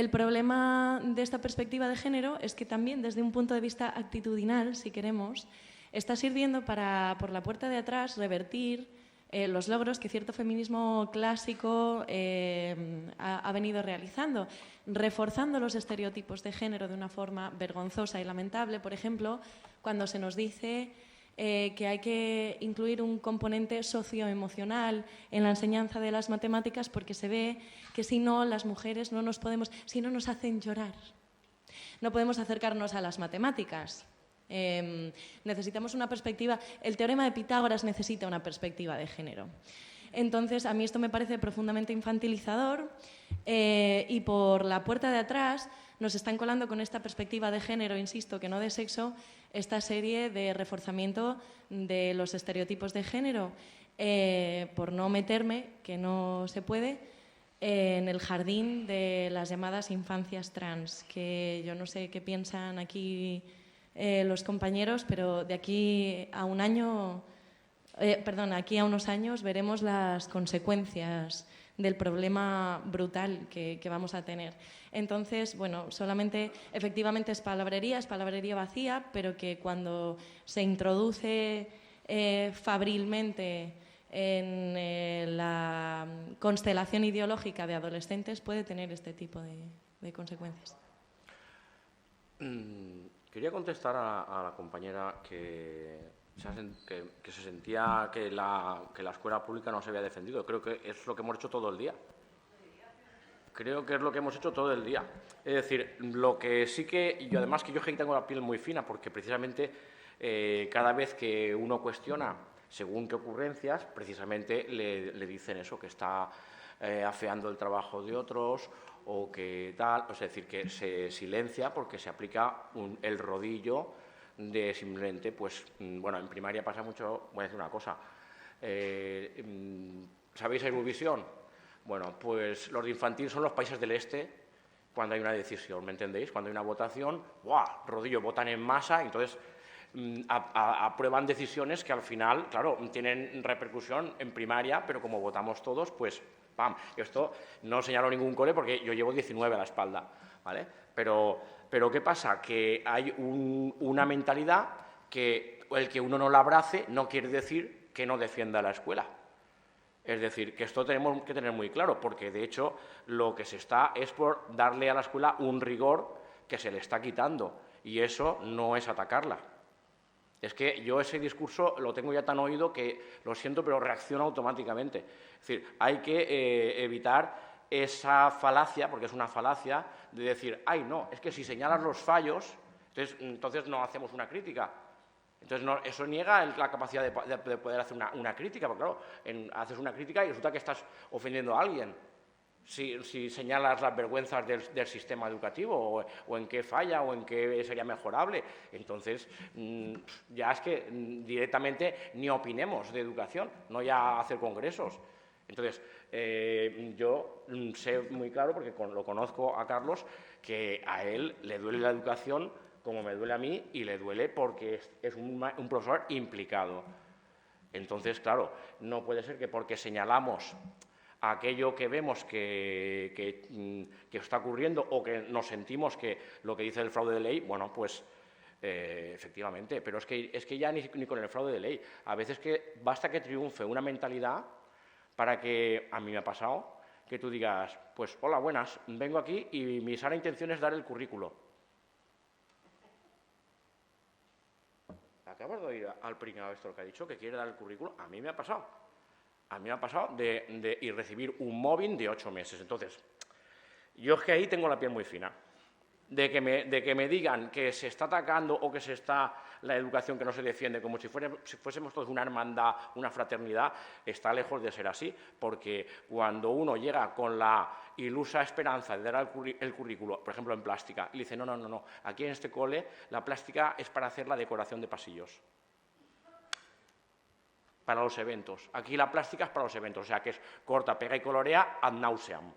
Speaker 10: problema de esta perspectiva de género es que también desde un punto de vista actitudinal, si queremos, está sirviendo para, por la puerta de atrás, revertir los logros que cierto feminismo clásico ha venido realizando, reforzando los estereotipos de género de una forma vergonzosa y lamentable. Por ejemplo, cuando se nos dice que hay que incluir un componente socioemocional en la enseñanza de las matemáticas porque se ve que si no, las mujeres no nos podemos, si no nos hacen llorar, no podemos acercarnos a las matemáticas. Necesitamos una perspectiva, el teorema de Pitágoras necesita una perspectiva de género. Entonces, a mí esto me parece profundamente infantilizador y por la puerta de atrás nos están colando con esta perspectiva de género, insisto, que no de sexo, esta serie de reforzamiento de los estereotipos de género, por no meterme, que no se puede, en el jardín de las llamadas infancias trans, que yo no sé qué piensan aquí los compañeros, pero de aquí a un año, aquí a unos años veremos las consecuencias del problema brutal que vamos a tener. Entonces, solamente, efectivamente es palabrería vacía, pero que cuando se introduce fabrilmente en la constelación ideológica de adolescentes puede tener este tipo de consecuencias.
Speaker 3: Quería contestar a la compañera que se sentía que la escuela pública no se había defendido. Creo que es lo que hemos hecho todo el día. Creo que es lo que hemos hecho todo el día. Es decir, lo que sí que... Y además que yo tengo la piel muy fina porque precisamente cada vez que uno cuestiona según qué ocurrencias, precisamente le dicen eso, que está afeando el trabajo de otros o que tal, es decir, que se silencia porque se aplica el rodillo de simplemente, pues, bueno, en primaria pasa mucho, voy a decir una cosa, ¿sabéis Eurovisión? Bueno, pues los de infantil son los países del este cuando hay una decisión, ¿me entendéis? Cuando hay una votación, ¡buah!, rodillo, votan en masa, entonces aprueban decisiones que al final, claro, tienen repercusión en primaria, pero como votamos todos, pues, ¡pam! Esto no señalo ningún cole porque yo llevo 19 a la espalda, ¿vale? Pero ¿qué pasa? Que hay una mentalidad que el que uno no la abrace no quiere decir que no defienda la escuela. Es decir, que esto tenemos que tener muy claro, porque de hecho lo que se está es por darle a la escuela un rigor que se le está quitando, y eso no es atacarla. Es que yo ese discurso lo tengo ya tan oído que, lo siento, pero reacciono automáticamente. Es decir, hay que evitar esa falacia, porque es una falacia, de decir, ay, no, es que si señalas los fallos, entonces no hacemos una crítica. Entonces, no, eso niega la capacidad de poder hacer una crítica, porque claro, haces una crítica y resulta que estás ofendiendo a alguien. Si señalas las vergüenzas del sistema educativo o en qué falla o en qué sería mejorable, entonces ya es que directamente ni opinemos de educación, no ya hacer congresos. Entonces, yo sé muy claro, porque lo conozco a Carlos, que a él le duele la educación como me duele a mí, y le duele porque es un profesor implicado. Entonces, claro, no puede ser que porque señalamos aquello que vemos que está ocurriendo o que nos sentimos que lo que dice el fraude de ley, bueno, pues efectivamente, pero es que ya ni con el fraude de ley. A veces que basta que triunfe una mentalidad para que, a mí me ha pasado, que tú digas, pues hola, buenas, vengo aquí y mi sana intención es dar el currículo. Acabas de oír al pringao esto que ha dicho, que quiere dar el currículo. A mí me ha pasado. A mí me ha pasado de recibir un móvil de 8 meses. Entonces, yo es que ahí tengo la piel muy fina. De que me digan que se está atacando o que se está la educación que no se defiende, como si fuésemos todos una hermandad, una fraternidad, está lejos de ser así, porque cuando uno llega con la ilusa esperanza de dar el currículo, por ejemplo en plástica, y le dice, no, aquí en este cole la plástica es para hacer la decoración de pasillos, para los eventos. Aquí la plástica es para los eventos, o sea que es corta, pega y colorea ad nauseam.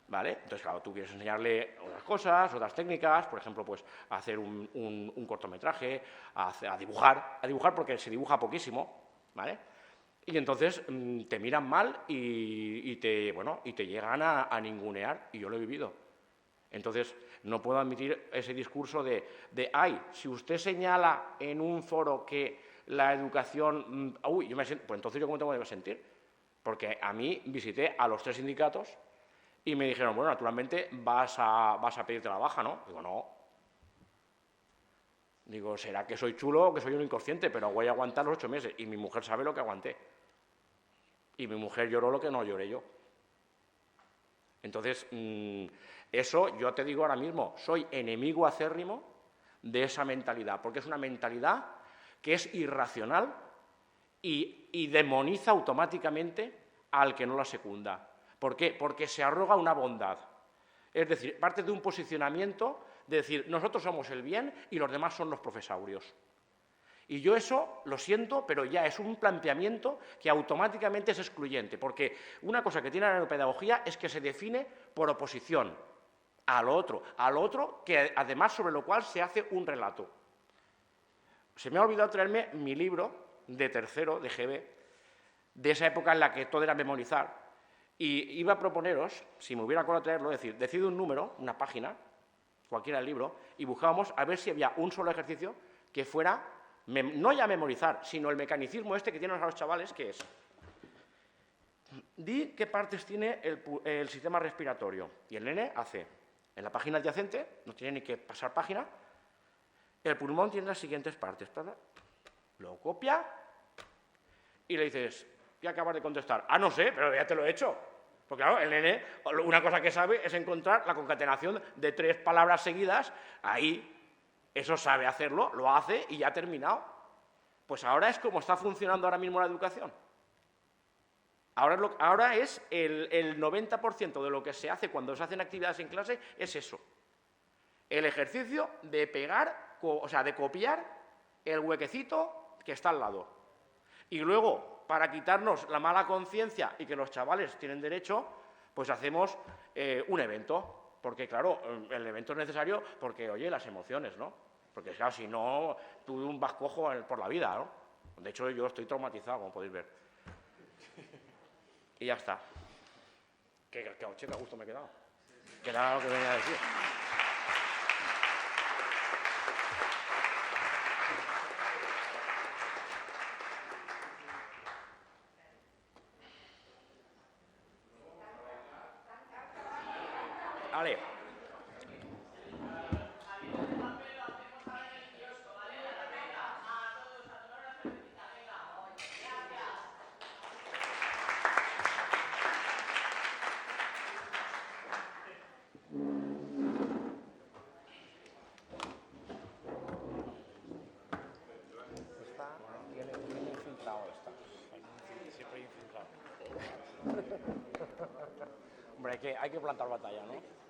Speaker 3: ¿Vale? Entonces, claro, tú quieres enseñarle otras cosas, otras técnicas, por ejemplo, pues hacer un cortometraje, a dibujar porque se dibuja poquísimo, ¿vale? Y entonces te miran mal y te llegan a ningunear, y yo lo he vivido. Entonces, no puedo admitir ese discurso de ay, si usted señala en un foro que la educación... yo me siento, pues entonces yo cómo tengo que sentir, porque a mí visité a los 3 sindicatos y me dijeron, bueno, naturalmente vas a pedirte la baja, ¿no? Digo, no. Digo, será que soy chulo o que soy un inconsciente, pero voy a aguantar los 8 meses. Y mi mujer sabe lo que aguanté. Y mi mujer lloró lo que no lloré yo. Entonces, eso yo te digo ahora mismo, soy enemigo acérrimo de esa mentalidad, porque es una mentalidad que es irracional y demoniza automáticamente al que no la secunda. ¿Por qué? Porque se arroga una bondad. Es decir, parte de un posicionamiento de decir, nosotros somos el bien y los demás son los profesaurios. Y yo eso lo siento, pero ya es un planteamiento que automáticamente es excluyente, porque una cosa que tiene la neuropedagogía es que se define por oposición al otro que además sobre lo cual se hace un relato. Se me ha olvidado traerme mi libro de tercero, de GB, de esa época en la que todo era memorizar. Y iba a proponeros, si me hubiera acordado traerlo, decir, decid un número, una página, cualquiera del libro, y buscábamos a ver si había un solo ejercicio que fuera, no ya memorizar, sino el mecanicismo este que tienen a los chavales, que es, di qué partes tiene el sistema respiratorio. Y el nene hace, en la página adyacente, no tiene ni que pasar página, El pulmón tiene las siguientes partes, ¿verdad? Lo copia y le dices, ¿qué acabas de contestar? Ah, no sé, pero ya te lo he hecho. Porque claro, el nene, una cosa que sabe es encontrar la concatenación de 3 palabras seguidas, ahí, eso sabe hacerlo, lo hace y ya ha terminado. Pues ahora es como está funcionando ahora mismo la educación. Ahora es el 90% de lo que se hace cuando se hacen actividades en clase es eso. El ejercicio de pegar, o sea, de copiar el huequecito que está al lado. Y luego, para quitarnos la mala conciencia y que los chavales tienen derecho, pues hacemos un evento. Porque, claro, el evento es necesario porque, oye, las emociones, ¿no? Porque, claro, si no, tú vas cojo por la vida, ¿no? De hecho, yo estoy traumatizado, como podéis ver. Y ya está. Qué gusto me he quedado. Que era lo que venía a decir. Vale. Tiene infiltrado esta. Siempre infiltrado. Hombre, hay que plantar batalla, ¿no?